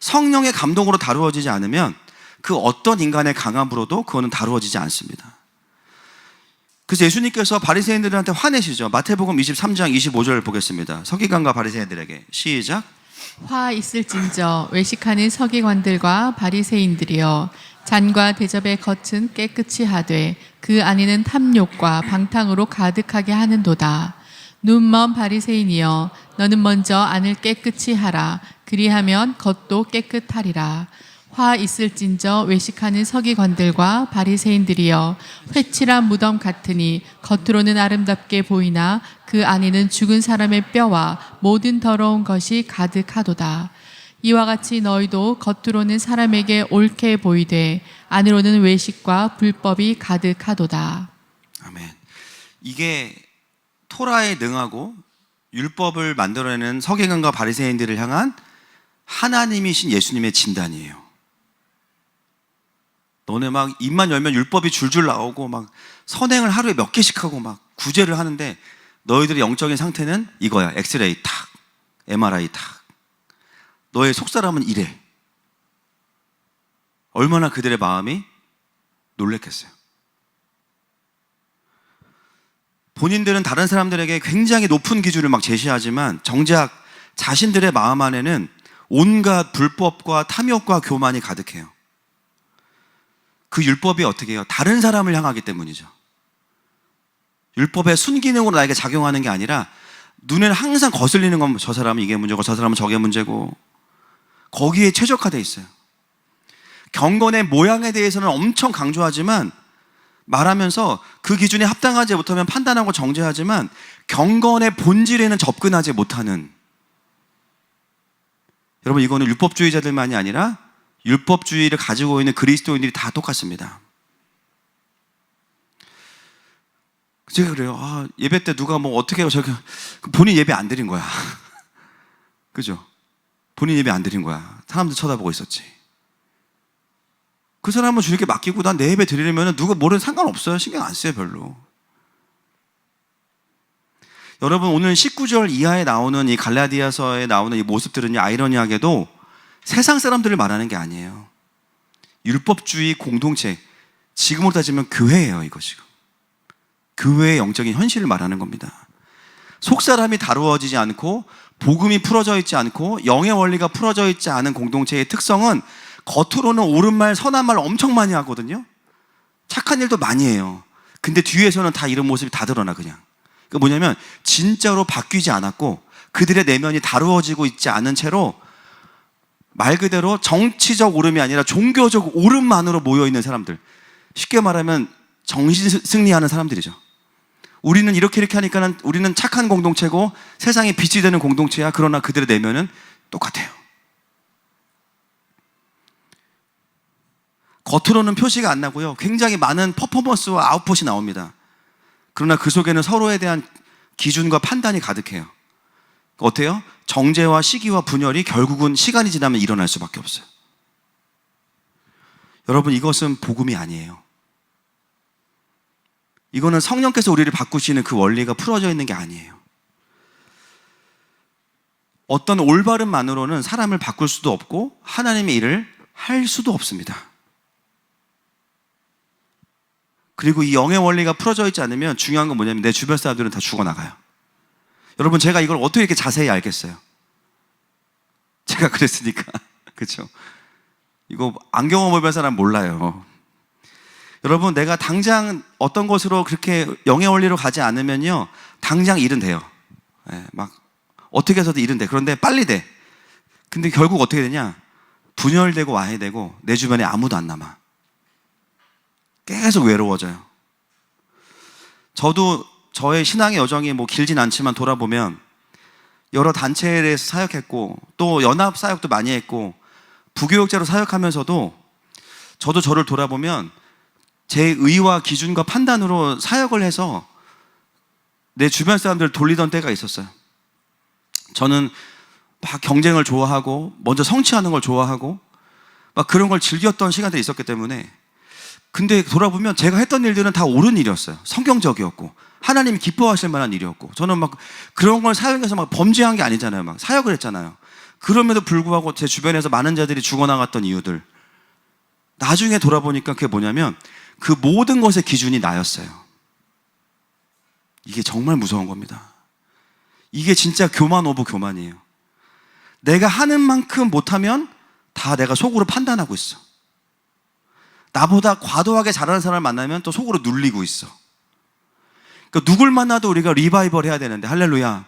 성령의 감동으로 다루어지지 않으면 그 어떤 인간의 강함으로도 그거는 다루어지지 않습니다. 그래서 예수님께서 바리새인들한테 화내시죠. 마태복음 23장 25절 보겠습니다. 서기관과 바리새인들에게 시작. 화 있을진저 외식하는 서기관들과 바리새인들이여, 잔과 대접의 겉은 깨끗이 하되 그 안에는 탐욕과 방탕으로 가득하게 하는도다. 눈먼 바리새인이여, 너는 먼저 안을 깨끗이 하라. 그리하면 겉도 깨끗하리라. 화 있을진저 외식하는 서기관들과 바리새인들이여, 회칠한 무덤 같으니 겉으로는 아름답게 보이나 그 안에는 죽은 사람의 뼈와 모든 더러운 것이 가득하도다. 이와 같이 너희도 겉으로는 사람에게 옳게 보이되 안으로는 외식과 불법이 가득하도다. 아멘. 이게 토라에 능하고 율법을 만들어내는 서기관과 바리새인들을 향한 하나님이신 예수님의 진단이에요. 너네 막 입만 열면 율법이 줄줄 나오고 막 선행을 하루에 몇 개씩 하고 막 구제를 하는데 너희들의 영적인 상태는 이거야. 엑스레이 탁, MRI 탁. 너의 속사람은 이래. 얼마나 그들의 마음이 놀랬겠어요. 본인들은 다른 사람들에게 굉장히 높은 기준을 막 제시하지만 정작 자신들의 마음 안에는 온갖 불법과 탐욕과 교만이 가득해요. 그 율법이 어떻게 해요? 다른 사람을 향하기 때문이죠. 율법의 순기능으로 나에게 작용하는 게 아니라 눈에는 항상 거슬리는 건 저 사람은 이게 문제고 저 사람은 저게 문제고 거기에 최적화되어 있어요. 경건의 모양에 대해서는 엄청 강조하지만 말하면서 그 기준에 합당하지 못하면 판단하고 정죄하지만 경건의 본질에는 접근하지 못하는, 여러분 이거는 율법주의자들만이 아니라 율법주의를 가지고 있는 그리스도인들이 다 똑같습니다. 제가 그래요. 예배 때 누가 뭐 어떻게 해요? 본인 예배 안 드린 거야. 그죠? 본인 예배 안 드린 거야. 사람들 쳐다보고 있었지. 그 사람은 주님께 맡기고 난 내 예배 드리려면 누가 뭐든 상관없어요. 신경 안 써요, 별로. 여러분, 오늘 19절 이하에 나오는 이 갈라디아서에 나오는 이 모습들은요, 아이러니하게도 세상 사람들을 말하는 게 아니에요. 율법주의 공동체, 지금으로 따지면 교회예요, 이거 지금. 교회의 영적인 현실을 말하는 겁니다. 속사람이 다루어지지 않고 복음이 풀어져 있지 않고 영의 원리가 풀어져 있지 않은 공동체의 특성은 겉으로는 옳은 말, 선한 말 엄청 많이 하거든요. 착한 일도 많이 해요. 근데 뒤에서는 다 이런 모습이 다 드러나 그냥. 그게 뭐냐면 진짜로 바뀌지 않았고 그들의 내면이 다루어지고 있지 않은 채로 말 그대로 정치적 옳음이 아니라 종교적 옳음만으로 모여있는 사람들. 쉽게 말하면 정신 승리하는 사람들이죠. 우리는 이렇게 하니까 우리는 착한 공동체고 세상에 빛이 되는 공동체야. 그러나 그들의 내면은 똑같아요. 겉으로는 표시가 안 나고요. 굉장히 많은 퍼포먼스와 아웃풋이 나옵니다. 그러나 그 속에는 서로에 대한 기준과 판단이 가득해요. 어때요? 정죄와 시기와 분열이 결국은 시간이 지나면 일어날 수밖에 없어요. 여러분, 이것은 복음이 아니에요. 이거는 성령께서 우리를 바꾸시는 그 원리가 풀어져 있는 게 아니에요. 어떤 올바름만으로는 사람을 바꿀 수도 없고 하나님의 일을 할 수도 없습니다. 그리고 이 영의 원리가 풀어져 있지 않으면 중요한 건 뭐냐면 내 주변 사람들은 다 죽어나가요. 여러분, 제가 이걸 어떻게 이렇게 자세히 알겠어요? 제가 그랬으니까. 그렇죠? 이거 안 경험해본 사람 몰라요. 여러분, 내가 당장 어떤 것으로 그렇게 영의 원리로 가지 않으면요, 당장 일은 돼요. 막 어떻게 해서든 일은 돼. 그런데 빨리 돼. 근데 결국 어떻게 되냐? 분열되고 와해되고 내 주변에 아무도 안 남아. 계속 외로워져요. 저도 저의 신앙의 여정이 뭐 길진 않지만 돌아보면 여러 단체에서 사역했고 또 연합 사역도 많이 했고 부교육자로 사역하면서도 저도 저를 돌아보면 제 의와 기준과 판단으로 사역을 해서 내 주변 사람들을 돌리던 때가 있었어요. 저는 막 경쟁을 좋아하고 먼저 성취하는 걸 좋아하고 막 그런 걸 즐겼던 시간들이 있었기 때문에, 근데 돌아보면 제가 했던 일들은 다 옳은 일이었어요. 성경적이었고 하나님이 기뻐하실 만한 일이었고, 저는 막 그런 걸 사역해서 막 범죄한 게 아니잖아요. 막 사역을 했잖아요. 그럼에도 불구하고 제 주변에서 많은 자들이 죽어나갔던 이유들, 나중에 돌아보니까 그게 뭐냐면 그 모든 것의 기준이 나였어요. 이게 정말 무서운 겁니다. 이게 진짜 교만 오브 교만이에요. 내가 하는 만큼 못하면 다 내가 속으로 판단하고 있어. 나보다 과도하게 잘하는 사람을 만나면 또 속으로 눌리고 있어. 그러니까 누굴 만나도 우리가 리바이벌 해야 되는데, 할렐루야.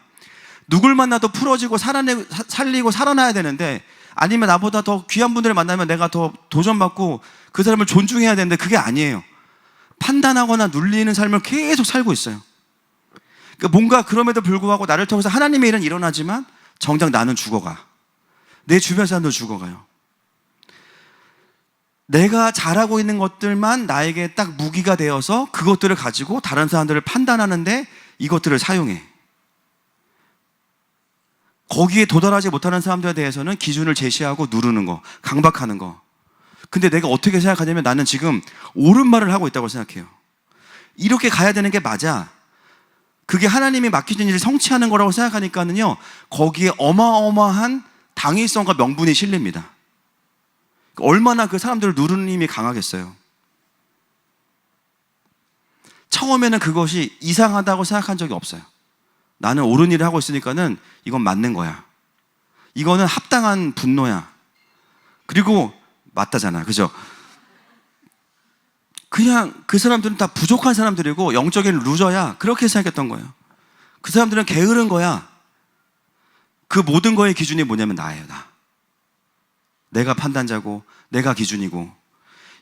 누굴 만나도 풀어지고 살리고 살아나야 되는데, 아니면 나보다 더 귀한 분들을 만나면 내가 더 도전받고 그 사람을 존중해야 되는데, 그게 아니에요. 판단하거나 눌리는 삶을 계속 살고 있어요. 그러니까 뭔가 그럼에도 불구하고 나를 통해서 하나님의 일은 일어나지만 정작 나는 죽어가. 내 주변 사람도 죽어가요. 내가 잘하고 있는 것들만 나에게 딱 무기가 되어서 그것들을 가지고 다른 사람들을 판단하는데 이것들을 사용해. 거기에 도달하지 못하는 사람들에 대해서는 기준을 제시하고 누르는 거, 강박하는 거. 근데 내가 어떻게 생각하냐면 나는 지금 옳은 말을 하고 있다고 생각해요. 이렇게 가야 되는 게 맞아. 그게 하나님이 맡기신 일을 성취하는 거라고 생각하니까는요, 거기에 어마어마한 당위성과 명분이 실립니다. 얼마나 그 사람들을 누르는 힘이 강하겠어요. 처음에는 그것이 이상하다고 생각한 적이 없어요. 나는 옳은 일을 하고 있으니까는 이건 맞는 거야. 이거는 합당한 분노야. 그리고 맞다잖아. 그죠? 그냥 그 사람들은 다 부족한 사람들이고 영적인 루저야. 그렇게 생각했던 거예요. 그 사람들은 게으른 거야. 그 모든 거의 기준이 뭐냐면 나예요, 나. 내가 판단자고 내가 기준이고.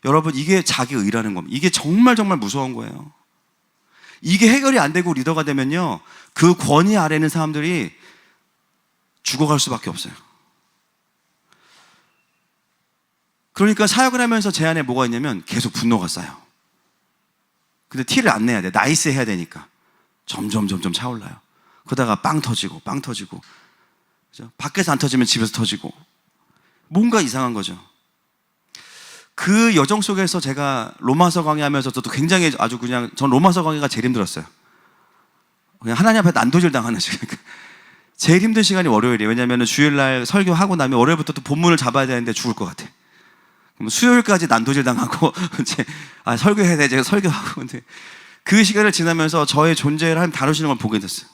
여러분, 이게 자기의라는 겁니다. 이게 정말 무서운 거예요. 이게 해결이 안 되고 리더가 되면요, 그 권위 아래 있는 사람들이 죽어갈 수밖에 없어요. 그러니까 사역을 하면서 제 안에 뭐가 있냐면 계속 분노가 쌓여. 근데 티를 안 내야 돼. 나이스 해야 되니까. 점점 차올라요. 그러다가 빵 터지고 그죠? 밖에서 안 터지면 집에서 터지고. 뭔가 이상한 거죠. 그 여정 속에서 제가 로마서 강의하면서 저도 굉장히 아주 그냥, 전 로마서 강의가 제일 힘들었어요. 그냥 하나님 앞에 난도질 당하는 시간. 제일 힘든 시간이 월요일이에요. 왜냐하면 주일날 설교하고 나면 월요일부터 또 본문을 잡아야 되는데 죽을 것 같아. 그럼 수요일까지 난도질 당하고 이제 설교해야 돼. 제가 설교하고. 근데 그 시간을 지나면서 저의 존재를 하나님 다루시는 걸 보게 됐어요.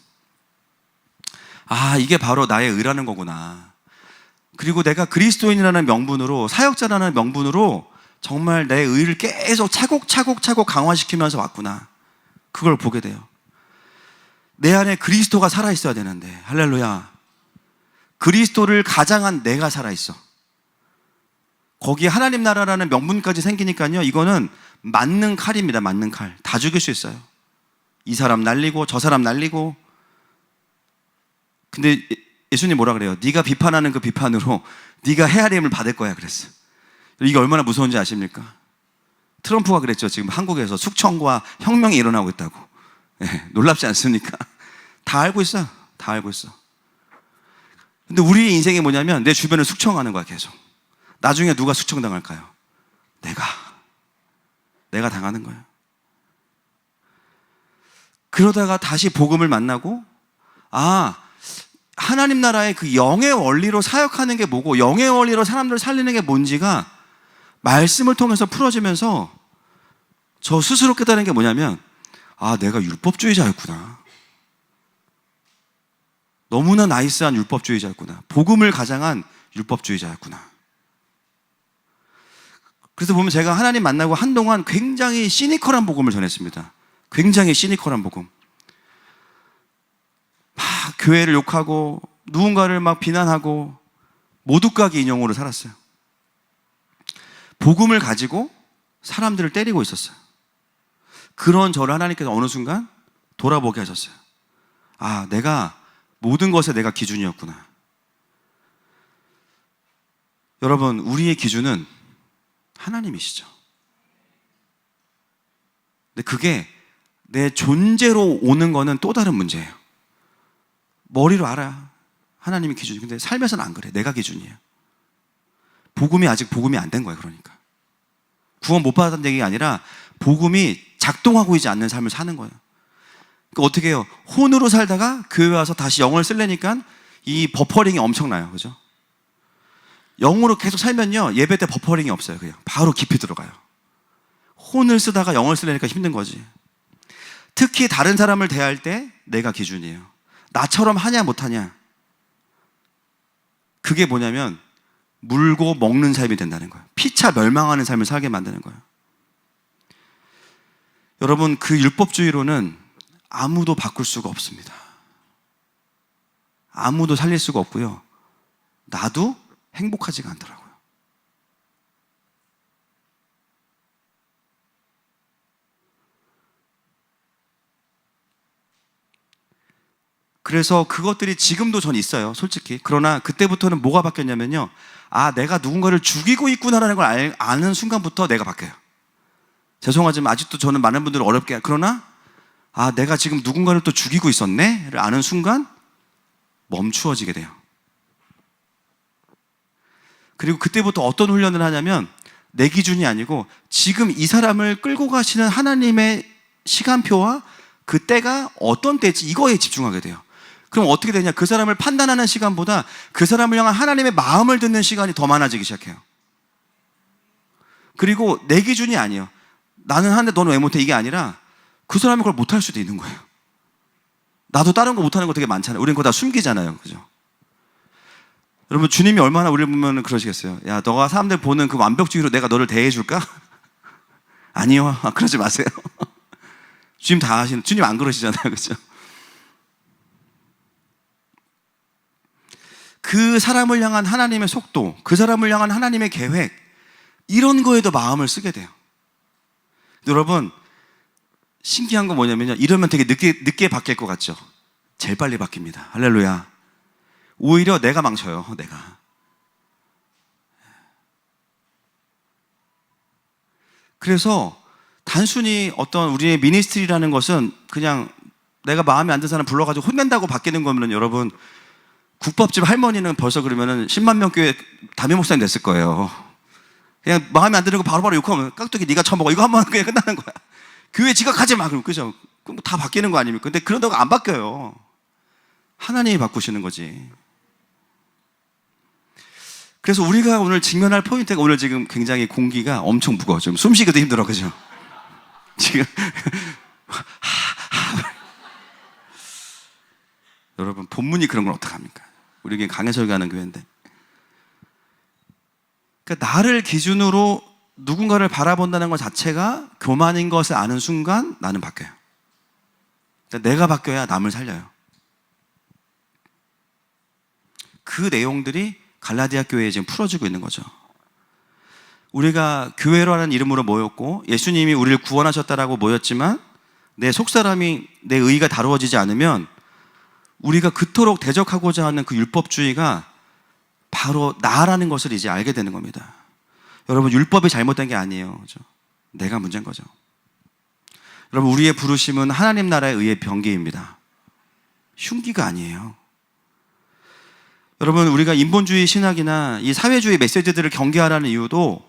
아, 이게 바로 나의 의라는 거구나. 그리고 내가 그리스도인이라는 명분으로, 사역자라는 명분으로 정말 내 의를 계속 차곡차곡 강화시키면서 왔구나. 그걸 보게 돼요. 내 안에 그리스도가 살아있어야 되는데, 할렐루야. 그리스도를 가장한 내가 살아있어. 거기에 하나님 나라라는 명분까지 생기니까요, 이거는 맞는 칼입니다. 맞는 칼. 다 죽일 수 있어요. 이 사람 날리고 저 사람 날리고. 근데 예수님 뭐라 그래요? 네가 비판하는 그 비판으로 네가 헤아림을 받을 거야 그랬어. 이게 얼마나 무서운지 아십니까? 트럼프가 그랬죠. 지금 한국에서 숙청과 혁명이 일어나고 있다고. 네, 놀랍지 않습니까? 다 알고 있어요. 다 알고 있어. 근데 우리 인생이 뭐냐면 내 주변을 숙청하는 거야 계속. 나중에 누가 숙청당할까요? 내가 당하는 거예요. 그러다가 다시 복음을 만나고, 하나님 나라의 그 영의 원리로 사역하는 게 뭐고 영의 원리로 사람들을 살리는 게 뭔지가 말씀을 통해서 풀어지면서 저 스스로 깨달은 게 뭐냐면, 내가 율법주의자였구나. 너무나 나이스한 율법주의자였구나. 복음을 가장한 율법주의자였구나. 그래서 보면 제가 하나님 만나고 한동안 굉장히 시니컬한 복음을 전했습니다. 굉장히 시니컬한 복음. 막 교회를 욕하고 누군가를 막 비난하고 모두까기 인용으로 살았어요. 복음을 가지고 사람들을 때리고 있었어요. 그런 저를 하나님께서 어느 순간 돌아보게 하셨어요. 내가 모든 것에 내가 기준이었구나. 여러분, 우리의 기준은 하나님이시죠. 근데 그게 내 존재로 오는 거는 또 다른 문제예요. 머리로 알아. 하나님이 기준이. 근데 삶에서는 안 그래. 내가 기준이에요. 복음이 아직 복음이 안 된 거예요. 그러니까 구원 못 받았다는 얘기가 아니라 복음이 작동하고 있지 않는 삶을 사는 거예요. 그러니까 어떻게 해요? 혼으로 살다가 교회 와서 다시 영을 쓰려니까 이 버퍼링이 엄청나요. 그죠? 영으로 계속 살면요, 예배 때 버퍼링이 없어요. 그냥 바로 깊이 들어가요. 혼을 쓰다가 영을 쓰려니까 힘든 거지. 특히 다른 사람을 대할 때 내가 기준이에요. 나처럼 하냐 못하냐. 그게 뭐냐면 물고 먹는 삶이 된다는 거예요. 피차 멸망하는 삶을 살게 만드는 거예요. 여러분, 그 율법주의로는 아무도 바꿀 수가 없습니다. 아무도 살릴 수가 없고요. 나도 행복하지가 않더라고요. 그래서 그것들이 지금도 전 있어요, 솔직히. 그러나 그때부터는 뭐가 바뀌었냐면요. 아, 내가 누군가를 죽이고 있구나라는 걸 아는 순간부터 내가 바뀌어요. 죄송하지만 아직도 저는 많은 분들을 어렵게, 그러나 아, 내가 지금 누군가를 또 죽이고 있었네? 를 아는 순간 멈추어지게 돼요. 그리고 그때부터 어떤 훈련을 하냐면 내 기준이 아니고 지금 이 사람을 끌고 가시는 하나님의 시간표와 그 때가 어떤 때지, 이거에 집중하게 돼요. 그럼 어떻게 되냐? 그 사람을 판단하는 시간보다 그 사람을 향한 하나님의 마음을 듣는 시간이 더 많아지기 시작해요. 그리고 내 기준이 아니에요. 나는 하는데 너는 왜 못해? 이게 아니라 그 사람이 그걸 못할 수도 있는 거예요. 나도 다른 거 못하는 거 되게 많잖아요. 우리는 그거 다 숨기잖아요. 그죠? 여러분, 주님이 얼마나 우리를 보면 그러시겠어요? 야, 너가 사람들 보는 그 완벽주의로 내가 너를 대해줄까? 아니요. 그러지 마세요. 주님 다 하시는, 주님 안 그러시잖아요. 그죠? 그 사람을 향한 하나님의 속도, 그 사람을 향한 하나님의 계획, 이런 거에도 마음을 쓰게 돼요. 여러분, 신기한 건 뭐냐면요. 이러면 되게 늦게 바뀔 것 같죠? 제일 빨리 바뀝니다. 할렐루야. 오히려 내가 망쳐요, 내가. 그래서 단순히 어떤 우리의 미니스트리라는 것은 그냥 내가 마음에 안 드는 사람 불러가지고 혼낸다고 바뀌는 거면 여러분, 국밥집 할머니는 벌써 그러면은 10만 명 교회 담임 목사님 됐을 거예요. 그냥 마음에 안 드는 거 바로바로 욕하면 깍두기 네가 처먹어. 이거 한번 그냥 끝나는 거야. 교회 지각하지 마. 그럼 그죠? 그럼 다 바뀌는 거 아닙니까? 근데 그러다가 안 바뀌어요. 하나님이 바꾸시는 거지. 그래서 우리가 오늘 직면할 포인트가 오늘 지금 굉장히 공기가 엄청 무거워. 지금 숨 쉬기도 힘들어. 그죠? 지금. 여러분, 본문이 그런 건 어떡합니까? 우리 교회 강해설교하는 교회인데. 그러니까 나를 기준으로 누군가를 바라본다는 것 자체가 교만인 것을 아는 순간 나는 바뀌어요. 그러니까 내가 바뀌어야 남을 살려요. 그 내용들이 갈라디아 교회에 지금 풀어지고 있는 거죠. 우리가 교회라는 이름으로 모였고 예수님이 우리를 구원하셨다라고 모였지만 내 속사람이, 내 의가 다루어지지 않으면 우리가 그토록 대적하고자 하는 그 율법주의가 바로 나라는 것을 이제 알게 되는 겁니다. 여러분, 율법이 잘못된 게 아니에요. 그죠? 내가 문제인 거죠. 여러분, 우리의 부르심은 하나님 나라에 의해 병기입니다. 흉기가 아니에요. 여러분, 우리가 인본주의 신학이나 이 사회주의 메시지들을 경계하라는 이유도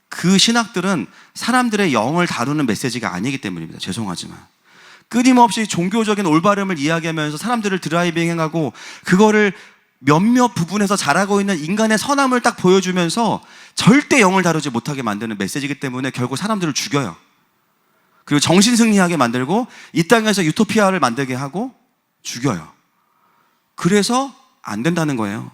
그 신학들은 사람들의 영을 다루는 메시지가 아니기 때문입니다. 죄송하지만. 끊임없이 종교적인 올바름을 이야기하면서 사람들을 드라이빙하고 그거를 몇몇 부분에서 잘하고 있는 인간의 선함을 딱 보여주면서 절대 영을 다루지 못하게 만드는 메시지이기 때문에 결국 사람들을 죽여요. 그리고 정신승리하게 만들고 이 땅에서 유토피아를 만들게 하고 죽여요. 그래서 안 된다는 거예요.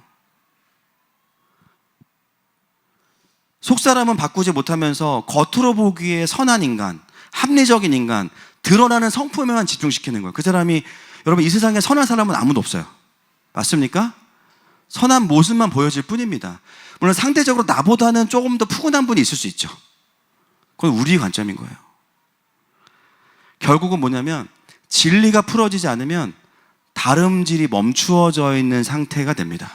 속사람은 바꾸지 못하면서 겉으로 보기에 선한 인간, 합리적인 인간, 드러나는 성품에만 집중시키는 거예요. 그 사람이, 여러분, 이 세상에 선한 사람은 아무도 없어요. 맞습니까? 선한 모습만 보여질 뿐입니다. 물론 상대적으로 나보다는 조금 더 푸근한 분이 있을 수 있죠. 그건 우리의 관점인 거예요. 결국은 뭐냐면 진리가 풀어지지 않으면 다름질이 멈추어져 있는 상태가 됩니다.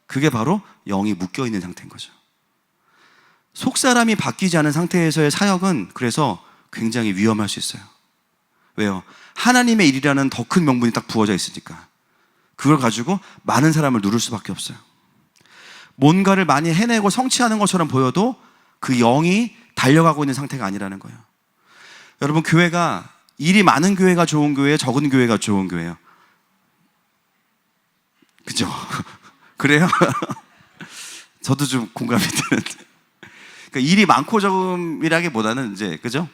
그게 바로 영이 묶여있는 상태인 거죠. 속사람이 바뀌지 않은 상태에서의 사역은 그래서 굉장히 위험할 수 있어요. 왜요? 하나님의 일이라는 더 큰 명분이 딱 부어져 있으니까. 그걸 가지고 많은 사람을 누를 수밖에 없어요. 뭔가를 많이 해내고 성취하는 것처럼 보여도 그 영이 달려가고 있는 상태가 아니라는 거예요. 여러분, 교회가 일이 많은 교회가 좋은 교회예요? 적은 교회가 좋은 교회예요? 그죠? 그래요? 저도 좀 공감이 되는데. 그러니까 일이 많고 적음이라기보다는 이제, 그죠?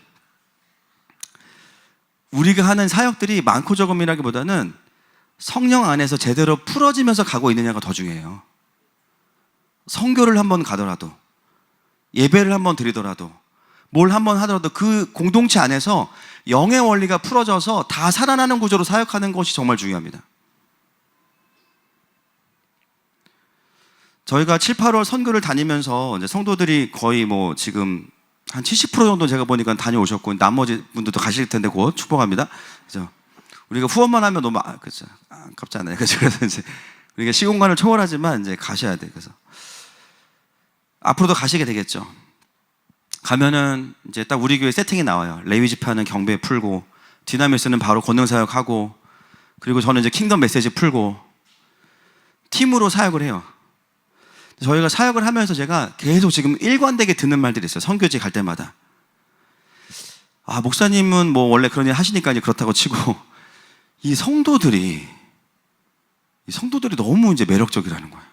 우리가 하는 사역들이 많고 적음이라기보다는 성령 안에서 제대로 풀어지면서 가고 있느냐가 더 중요해요. 선교를 한번 가더라도, 예배를 한번 드리더라도, 뭘 한번 하더라도 그 공동체 안에서 영의 원리가 풀어져서 다 살아나는 구조로 사역하는 것이 정말 중요합니다. 저희가 7, 8월 선교를 다니면서 이제 성도들이 거의 뭐 지금 한 70% 정도 제가 보니까 다녀오셨고, 나머지 분들도 가실 텐데 곧 축복합니다. 그죠? 우리가 후원만 하면 너무 그죠? 아깝잖아요. 그래서 이제 우리가 시공간을 초월하지만 이제 가셔야 돼요. 그래서 앞으로도 가시게 되겠죠. 가면은 이제 딱 우리 교회 세팅이 나와요. 레위 집회는 경배 풀고, 디나미스는 바로 권능 사역하고, 그리고 저는 이제 킹덤 메시지 풀고, 팀으로 사역을 해요. 저희가 사역을 하면서 제가 계속 지금 일관되게 듣는 말들이 있어요. 선교지 갈 때마다. 아, 목사님은 뭐 원래 그런 일 하시니까 이제 그렇다고 치고, 이 성도들이 너무 이제 매력적이라는 거예요.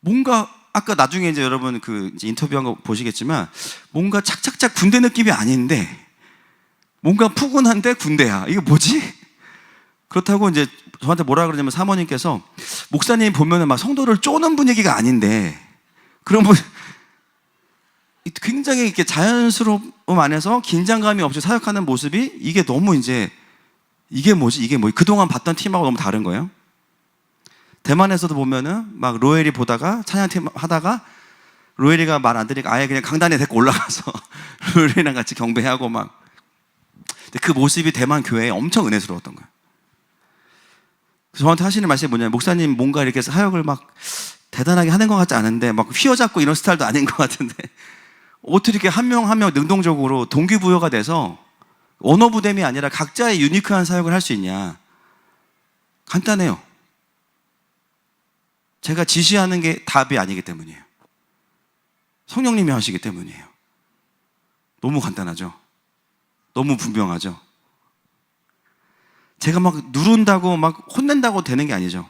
뭔가, 아까 나중에 이제 여러분 그 이제 인터뷰한 거 보시겠지만, 뭔가 착착착 군대 느낌이 아닌데, 뭔가 푸근한데 군대야. 이게 뭐지? 그렇다고 이제 저한테 뭐라 그러냐면, 사모님께서 목사님 보면은 막 성도를 쪼는 분위기가 아닌데, 그런 분 굉장히 이렇게 자연스러움 안에서 긴장감이 없이 사역하는 모습이, 이게 너무 이제 이게 뭐지? 그동안 봤던 팀하고 너무 다른 거예요. 대만에서도 보면은 막 로엘이 보다가 찬양팀 하다가 로엘이가 말 안 들으니까 아예 그냥 강단에 데리고 올라가서 로엘이랑 같이 경배하고 막. 근데 그 모습이 대만 교회에 엄청 은혜스러웠던 거예요. 저한테 하시는 말씀이 뭐냐면, 목사님 뭔가 이렇게 사역을 막 대단하게 하는 것 같지 않은데, 막 휘어잡고 이런 스타일도 아닌 것 같은데, 어떻게 이렇게 한 명 한 명 능동적으로 동기부여가 돼서 언어부댐이 아니라 각자의 유니크한 사역을 할 수 있냐. 간단해요. 제가 지시하는 게 답이 아니기 때문이에요. 성령님이 하시기 때문이에요. 너무 간단하죠. 너무 분명하죠. 제가 막 누른다고 막 혼낸다고 되는 게 아니죠.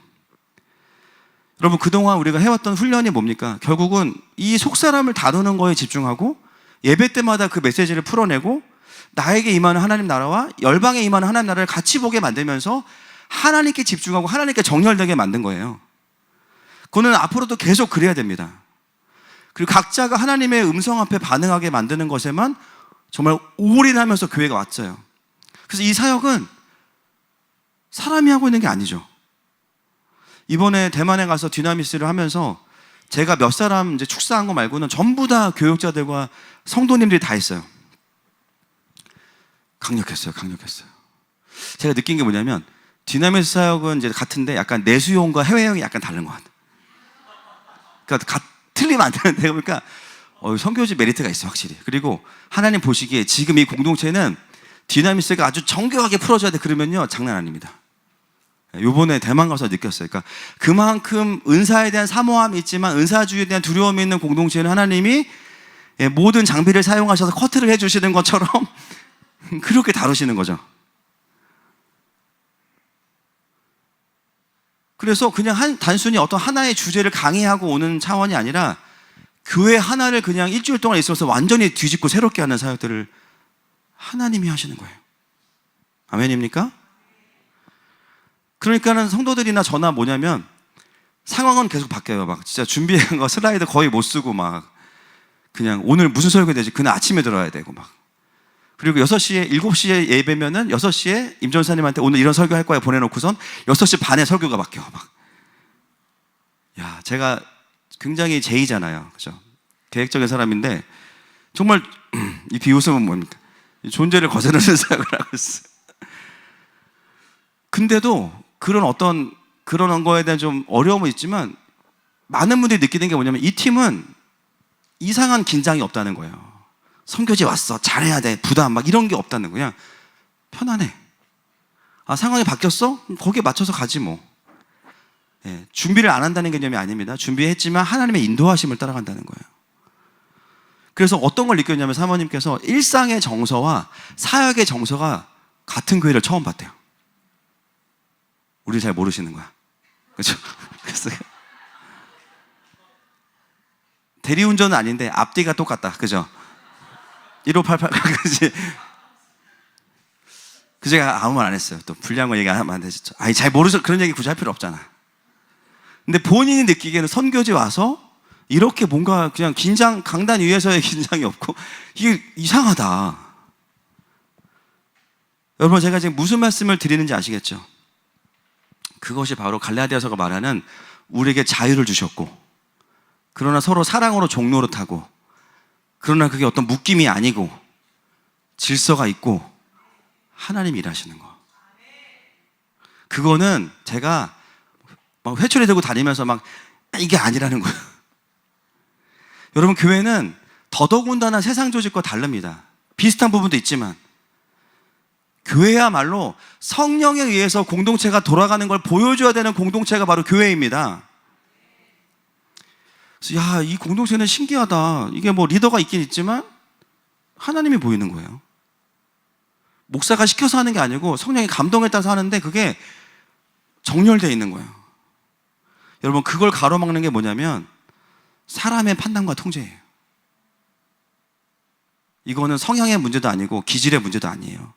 여러분, 그동안 우리가 해왔던 훈련이 뭡니까? 결국은 이 속사람을 다루는 거에 집중하고, 예배 때마다 그 메시지를 풀어내고, 나에게 임하는 하나님 나라와 열방에 임하는 하나님 나라를 같이 보게 만들면서 하나님께 집중하고 하나님께 정렬되게 만든 거예요. 그거는 앞으로도 계속 그래야 됩니다. 그리고 각자가 하나님의 음성 앞에 반응하게 만드는 것에만 정말 올인하면서 교회가 왔어요. 그래서 이 사역은 사람이 하고 있는 게 아니죠. 이번에 대만에 가서 디나미스를 하면서 제가 몇 사람 이제 축사한 거 말고는 전부 다 교육자들과 성도님들이 다 했어요. 강력했어요. 제가 느낀 게 뭐냐면, 디나미스 사역은 이제 같은데 약간 내수용과 해외용이 약간 다른 것 같아요. 그러니까 틀리면 안 되는데, 그러니까 선교지 메리트가 있어, 확실히. 그리고 하나님 보시기에 지금 이 공동체는 디나미스가 아주 정교하게 풀어줘야 돼, 그러면요 장난 아닙니다. 요번에 대만 가서 느꼈어요. 그러니까 그만큼 은사에 대한 사모함이 있지만 은사주의에 대한 두려움이 있는 공동체는 하나님이 모든 장비를 사용하셔서 커트를 해주시는 것처럼 그렇게 다루시는 거죠. 그래서 그냥 단순히 어떤 하나의 주제를 강의하고 오는 차원이 아니라, 교회 하나를 그냥 일주일 동안 있어서 완전히 뒤집고 새롭게 하는 사역들을 하나님이 하시는 거예요. 아멘입니까? 그러니까는 성도들이나 저나 뭐냐면, 상황은 계속 바뀌어요. 막 진짜 준비한 거 슬라이드 거의 못 쓰고, 막 그냥 오늘 무슨 설교 되지? 그날 아침에 들어야 되고 막. 그리고 6시에, 7시에 예배면은 6시에 임 전사님한테 오늘 이런 설교 할 거야 보내놓고선 6시 반에 설교가 바뀌어 막. 야, 제가 굉장히 제이잖아요. 그죠? 계획적인 사람인데, 정말 이 비웃음은 뭡니까? 존재를 거스르는 사역을 하고 있어요. 근데도 그런 거에 대한 좀 어려움은 있지만, 많은 분들이 느끼는 게 뭐냐면, 이 팀은 이상한 긴장이 없다는 거예요. 선교지 왔어, 잘해야 돼, 부담 막 이런 게 없다는 거야. 그냥 편안해. 아, 상황이 바뀌었어? 거기에 맞춰서 가지 뭐. 예, 준비를 안 한다는 개념이 아닙니다. 준비했지만 하나님의 인도하심을 따라간다는 거예요. 그래서 어떤 걸 느꼈냐면, 사모님께서 일상의 정서와 사역의 정서가 같은 교회를 처음 봤대요. 우리 잘 모르시는 거야. 그렇죠? 그래서 대리운전은 아닌데 앞뒤가 똑같다. 그죠? 1588 그지? 그 제가 아무 말 안 했어요. 또 불리한 거 얘기 안 하면 안 되죠. 아니, 잘 모르셔. 그런 얘기 굳이 할 필요 없잖아. 근데 본인이 느끼기에는 선교지 와서 이렇게 뭔가 그냥 강단 위에서의 긴장이 없고, 이게 이상하다. 여러분, 제가 지금 무슨 말씀을 드리는지 아시겠죠? 그것이 바로 갈라디아서가 말하는 우리에게 자유를 주셨고, 그러나 서로 사랑으로 종노릇하고, 그러나 그게 어떤 묶임이 아니고 질서가 있고 하나님이 일하시는 거. 그거는 제가 막 회초리 들고 다니면서 막 이게 아니라는 거예요. 여러분, 교회는 더더군다나 세상 조직과 다릅니다. 비슷한 부분도 있지만 교회야말로 성령에 의해서 공동체가 돌아가는 걸 보여줘야 되는 공동체가 바로 교회입니다. 그래서 야, 이 공동체는 신기하다. 이게 뭐 리더가 있긴 있지만 하나님이 보이는 거예요. 목사가 시켜서 하는 게 아니고 성령의 감동에 따라서 하는데 그게 정렬되어 있는 거예요. 여러분, 그걸 가로막는 게 뭐냐면 사람의 판단과 통제예요. 이거는 성향의 문제도 아니고 기질의 문제도 아니에요.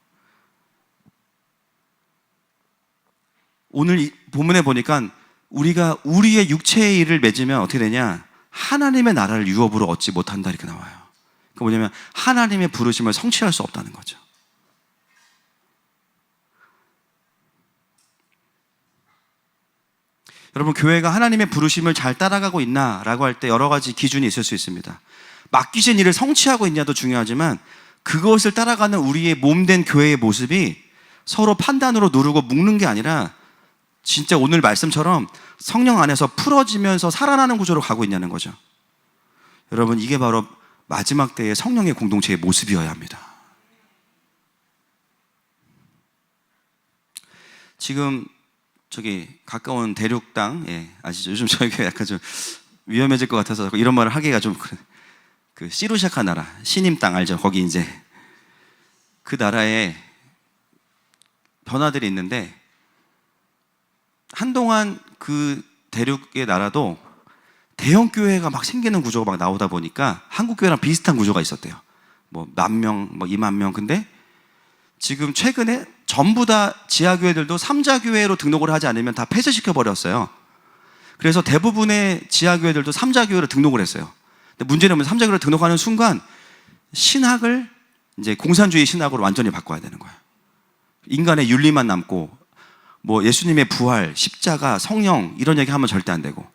오늘 이 본문에 보니까 우리가 우리의 육체의 일을 맺으면 어떻게 되냐? 하나님의 나라를 유업으로 얻지 못한다, 이렇게 나와요. 그 뭐냐면 하나님의 부르심을 성취할 수 없다는 거죠. 여러분, 교회가 하나님의 부르심을 잘 따라가고 있나라고 할 때 여러 가지 기준이 있을 수 있습니다. 맡기신 일을 성취하고 있냐도 중요하지만 그것을 따라가는 우리의 몸된 교회의 모습이 서로 판단으로 누르고 묶는 게 아니라 진짜 오늘 말씀처럼 성령 안에서 풀어지면서 살아나는 구조로 가고 있냐는 거죠. 여러분, 이게 바로 마지막 때의 성령의 공동체의 모습이어야 합니다. 지금 저기 가까운 대륙 땅, 아시죠? 요즘 저희가 약간 좀 위험해질 것 같아서 이런 말을 하기가 좀 그 씨로 시작한 나라, 신임 땅 알죠? 거기 이제 그 나라에 변화들이 있는데 한동안 그 대륙의 나라도 대형 교회가 막 생기는 구조가 막 나오다 보니까 한국 교회랑 비슷한 구조가 있었대요. 뭐 10,000명, 뭐 20,000명. 근데 지금 최근에 전부 다 지하교회들도 3자교회로 등록을 하지 않으면 다 폐쇄시켜 버렸어요. 그래서 대부분의 지하교회들도 3자교회로 등록을 했어요. 근데 문제는 3자교회로 등록하는 순간 신학을 이제 공산주의 신학으로 완전히 바꿔야 되는 거예요. 인간의 윤리만 남고 뭐 예수님의 부활, 십자가, 성령 이런 얘기 하면 절대 안 되고.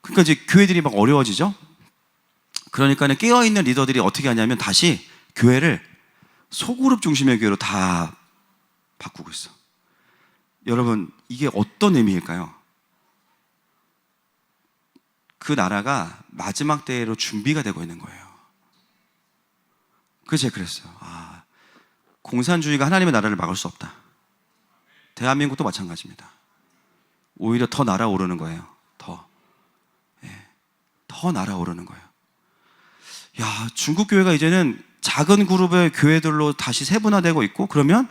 그러니까 이제 교회들이 막 어려워지죠. 그러니까 깨어있는 리더들이 어떻게 하냐면 다시 교회를 소그룹 중심의 교회로 다 바꾸고 있어. 여러분, 이게 어떤 의미일까요? 그 나라가 마지막 때로 준비가 되고 있는 거예요. 그래서 제가 그랬어요. 공산주의가 하나님의 나라를 막을 수 없다. 대한민국도 마찬가지입니다. 오히려 더 날아오르는 거예요. 더 날아오르는 거예요. 야, 중국 교회가 이제는 작은 그룹의 교회들로 다시 세분화되고 있고, 그러면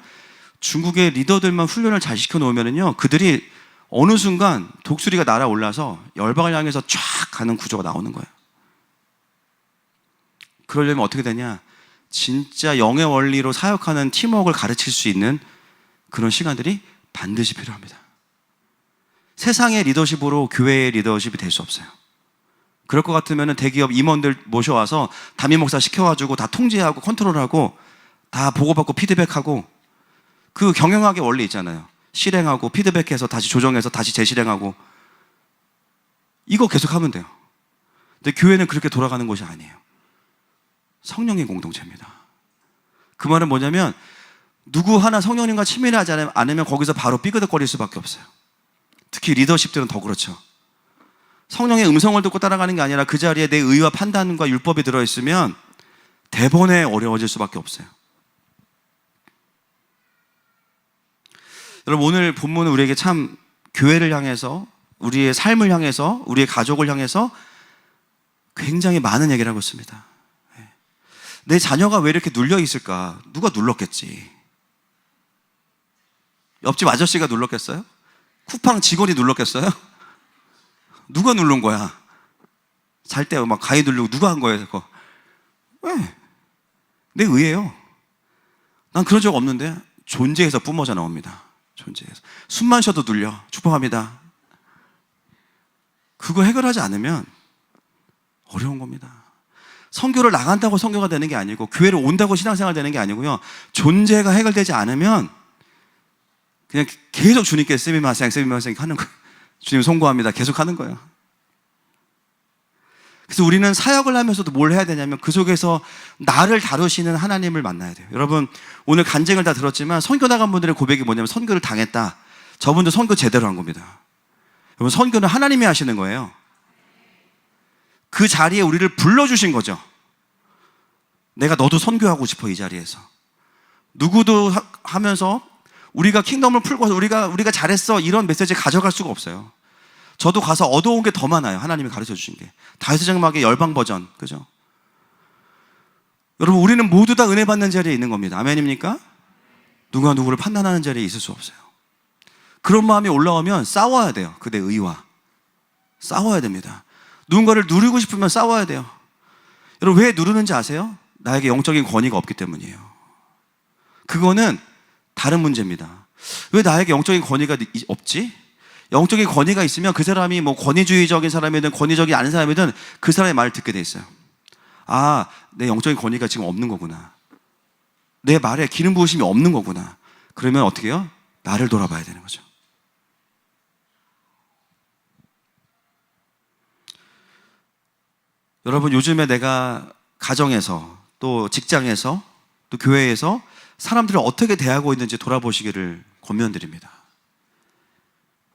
중국의 리더들만 훈련을 잘 시켜놓으면요, 그들이 어느 순간 독수리가 날아올라서 열방을 향해서 쫙 가는 구조가 나오는 거예요. 그러려면 어떻게 되냐? 진짜 영의 원리로 사역하는 팀워크를 가르칠 수 있는 그런 시간들이 반드시 필요합니다. 세상의 리더십으로 교회의 리더십이 될 수 없어요. 그럴 것 같으면 대기업 임원들 모셔와서 담임 목사 시켜가지고 다 통제하고 컨트롤하고 다 보고받고 피드백하고, 그 경영학의 원리 있잖아요. 실행하고 피드백해서 다시 조정해서 다시 재실행하고, 이거 계속 하면 돼요. 근데 교회는 그렇게 돌아가는 것이 아니에요. 성령의 공동체입니다. 그 말은 뭐냐면 누구 하나 성령님과 친밀하지 않으면 거기서 바로 삐그덕거릴 수밖에 없어요. 특히 리더십들은 더 그렇죠. 성령의 음성을 듣고 따라가는 게 아니라 그 자리에 내 의와 판단과 율법이 들어있으면 대번에 어려워질 수밖에 없어요. 여러분, 오늘 본문은 우리에게 참 교회를 향해서, 우리의 삶을 향해서, 우리의 가족을 향해서 굉장히 많은 얘기를 하고 있습니다. 내 자녀가 왜 이렇게 눌려 있을까? 누가 눌렀겠지. 옆집 아저씨가 눌렀겠어요? 쿠팡 직원이 눌렀겠어요? 누가 누른 거야? 잘 때 막 가위 누르고 누가 한 거예요? 그거. 왜? 내 의예요. 난 그런 적 없는데 존재에서 뿜어져 나옵니다. 존재에서. 숨만 쉬어도 눌려. 축복합니다. 그거 해결하지 않으면 어려운 겁니다. 선교를 나간다고 선교가 되는 게 아니고 교회를 온다고 신앙생활 되는 게 아니고요. 존재가 해결되지 않으면 그냥 계속 주님께 스미마생 하는 거예요. 주님 송구합니다. 계속 하는 거예요. 그래서 우리는 사역을 하면서도 뭘 해야 되냐면 그 속에서 나를 다루시는 하나님을 만나야 돼요. 여러분 오늘 간증을 다 들었지만 선교 나간 분들의 고백이 뭐냐면 선교를 당했다. 저분도 선교 제대로 한 겁니다. 여러분 선교는 하나님이 하시는 거예요. 그 자리에 우리를 불러주신 거죠. 내가 너도 선교하고 싶어 이 자리에서. 누구도 하면서 우리가 킹덤을 풀고 우리가 잘했어 이런 메시지 가져갈 수가 없어요. 저도 가서 얻어온 게 더 많아요. 하나님이 가르쳐 주신 게. 다윗의 장막의 열방 버전, 그죠? 여러분 우리는 모두 다 은혜 받는 자리에 있는 겁니다. 아멘입니까? 누가 누구를 판단하는 자리에 있을 수 없어요. 그런 마음이 올라오면 싸워야 돼요. 그대 의와 싸워야 됩니다. 누군가를 누리고 싶으면 싸워야 돼요. 여러분 왜 누르는지 아세요? 나에게 영적인 권위가 없기 때문이에요. 그거는 다른 문제입니다. 왜 나에게 영적인 권위가 없지? 영적인 권위가 있으면 그 사람이 뭐 권위주의적인 사람이든 권위적이 아닌 사람이든 그 사람의 말을 듣게 돼 있어요. 아, 내 영적인 권위가 지금 없는 거구나. 내 말에 기름 부으심이 없는 거구나. 그러면 어떻게 해요? 나를 돌아봐야 되는 거죠. 여러분 요즘에 내가 가정에서 또 직장에서 또 교회에서 사람들을 어떻게 대하고 있는지 돌아보시기를 권면드립니다.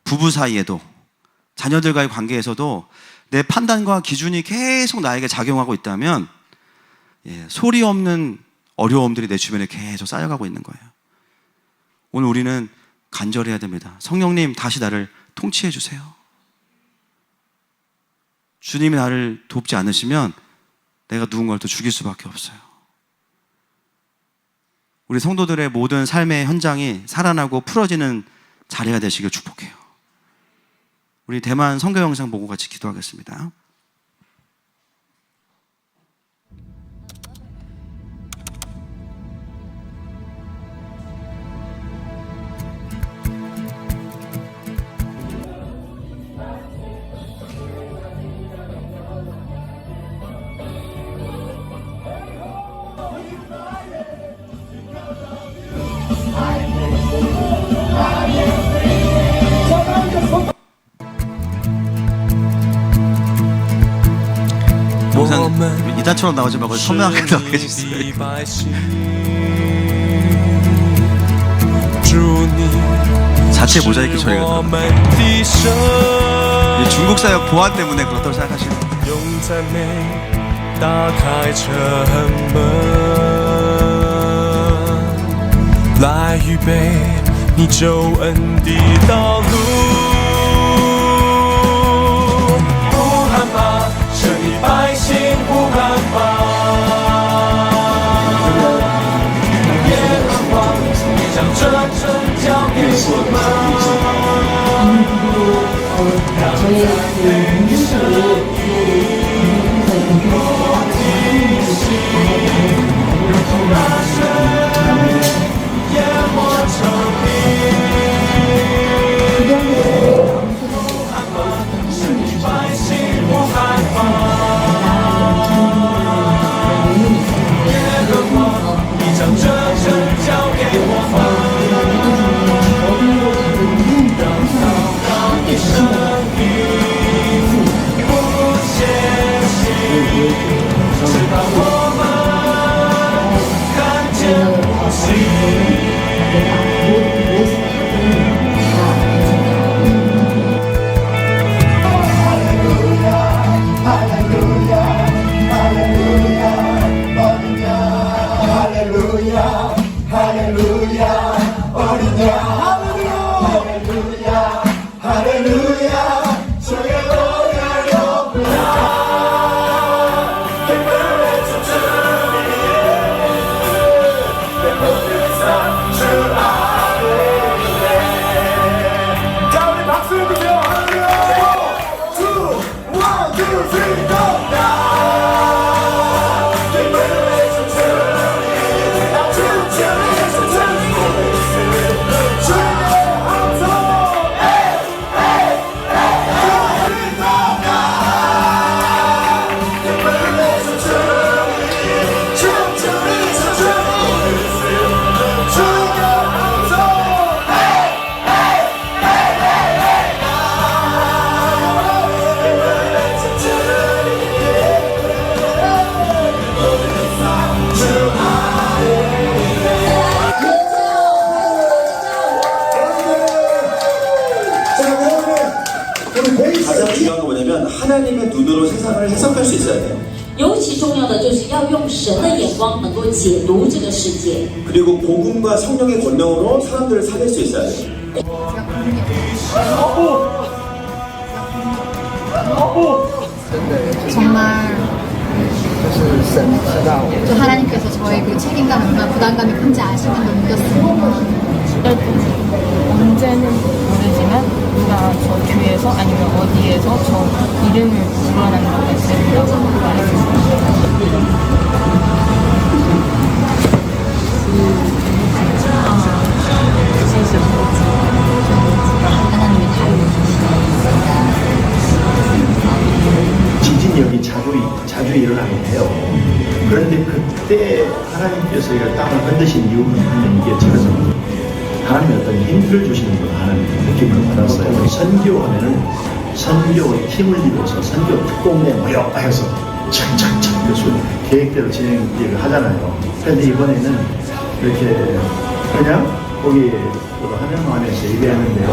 부부 사이에도 자녀들과의 관계에서도 내 판단과 기준이 계속 나에게 작용하고 있다면 소리 없는 어려움들이 내 주변에 계속 쌓여가고 있는 거예요. 오늘 우리는 간절해야 됩니다. 성령님 다시 나를 통치해 주세요. 주님이 나를 돕지 않으시면 내가 누군가를 또 죽일 수밖에 없어요. 우리 성도들의 모든 삶의 현장이 살아나고 풀어지는 자리가 되시길 축복해요. 우리 대만 선교 영상 보고 같이 기도하겠습니다. 목사님 이단처럼 나오지 말고 선명하게 나오게 해주세요. 자체 모자이크 처리가 들어가요. 중국 사역 보안 때문에 그렇다고 생각하시는 거예요. 打开城门，来预备你救恩的道路。呼喊吧，神的百姓呼喊吧，耶和华，你将这城交给我们，让赞美的声音。 主 하나님의 눈으로 세상을 해석할 수 있어야 돼요. 尤其重要的就是要用神的眼光能够解读这个世界， 그리고 복음과 성령의 권능으로 사람들을 살릴 수 있어야 돼요. 정말 또 하나님께서 저의 그 책임감이 얼마나 부담감이 큰지 아시면서 느꼈습니다. 언제는 모르지만 누가 저 교회에서 아니면 어디에서 저 이름을 불러라는 거가 있습니다. 하나님의 지진이 여기 자주 일어나긴 해요. 그런데 그때 하나님께서 이 땅을 건드신 이유는 이게 저래서 하나님의 어떤 힘을 주시는 걸 하는 느낌을 받았어요. 선교하면은 선교 팀을 이루어서 선교 특공대 모여 해서 착착착 그래서 계획대로 진행을 하잖아요. 그런데 이번에는 이렇게 그냥 거기 하나님 안에서 예배하는데요.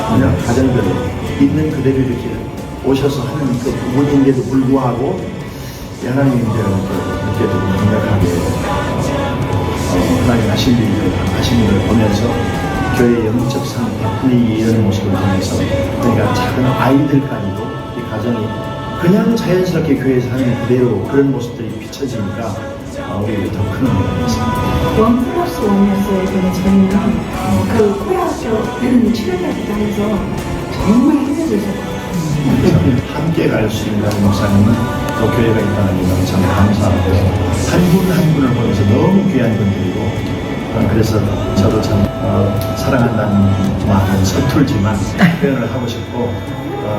그냥 가정들이 있는 그대로 이렇게 오셔서 하는 그 부분인데도 불구하고 하나님의 이렇게 좀 강력하게 하나님 하시는 걸 보면서 교회의 영적 분위기 이런 모습을 보면서 그러니까 작은 아이들까지도 이 가정이 그냥 자연스럽게 교회에서 하는 그대로 그런 모습들이 비춰지니까 오히려 더 큰 의미가 있습니다. 원 플러스 원이었어요. 근데 저희는 그 코리아학교 치료자기도 해서 정말 힘들었어요. 함께 갈 수 있는 목사님은 또 교회가 있다는 점 참 감사하고 한 분 한 분을 보면서 너무 귀한 분들이고 그래서 저도 참 사랑한다는 말은 서툴지만 표현을 하고 싶고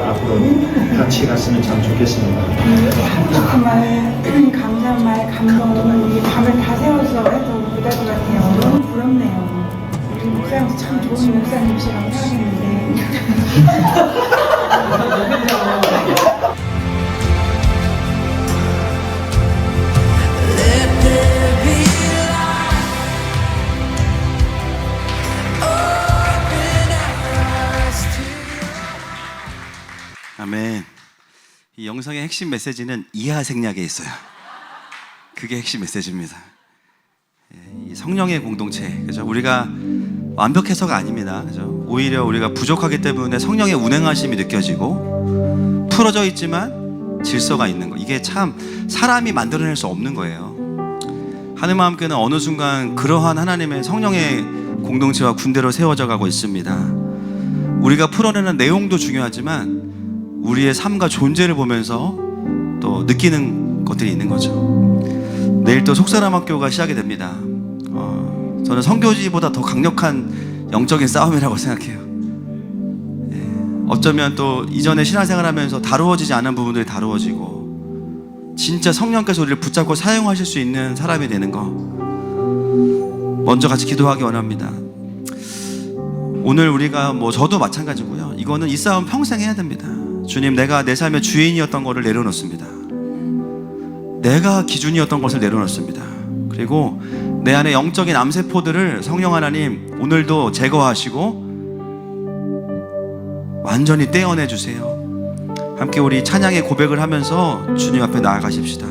앞으로 같이 갔으면 참 좋겠습니다. 정말 감사한 말, 감동, 이 밤을 다 세워서 해도 못할 것 같아요. 너무 부럽네요. 우리 목사님 참 좋은 목사님이시라고 생각했는데. 아멘. 이 영상의 핵심 메시지는 이하생략에 있어요. 그게 핵심 메시지입니다. 이 성령의 공동체, 그죠? 우리가 완벽해서가 아닙니다, 그죠? 오히려 우리가 부족하기 때문에 성령의 운행하심이 느껴지고 풀어져 있지만 질서가 있는 거. 이게 참 사람이 만들어낼 수 없는 거예요. 하늘과 함께는 어느 순간 그러한 하나님의 성령의 공동체와 군대로 세워져 가고 있습니다. 우리가 풀어내는 내용도 중요하지만 우리의 삶과 존재를 보면서 또 느끼는 것들이 있는 거죠. 내일 또 속사람학교가 시작이 됩니다. 저는 선교지보다 더 강력한 영적인 싸움이라고 생각해요. 어쩌면 또 이전에 신앙생활하면서 다루어지지 않은 부분들이 다루어지고 진짜 성령께서 우리를 붙잡고 사용하실 수 있는 사람이 되는 거 먼저 같이 기도하기 원합니다. 오늘 우리가 저도 마찬가지고요. 이거는 이 싸움 평생 해야 됩니다. 주님, 내가 내 삶의 주인이었던 것을 내려놓습니다. 내가 기준이었던 것을 내려놓습니다. 그리고 내 안에 영적인 암세포들을 성령 하나님 오늘도 제거하시고 완전히 떼어내 주세요. 함께 우리 찬양의 고백을 하면서 주님 앞에 나아가십시다.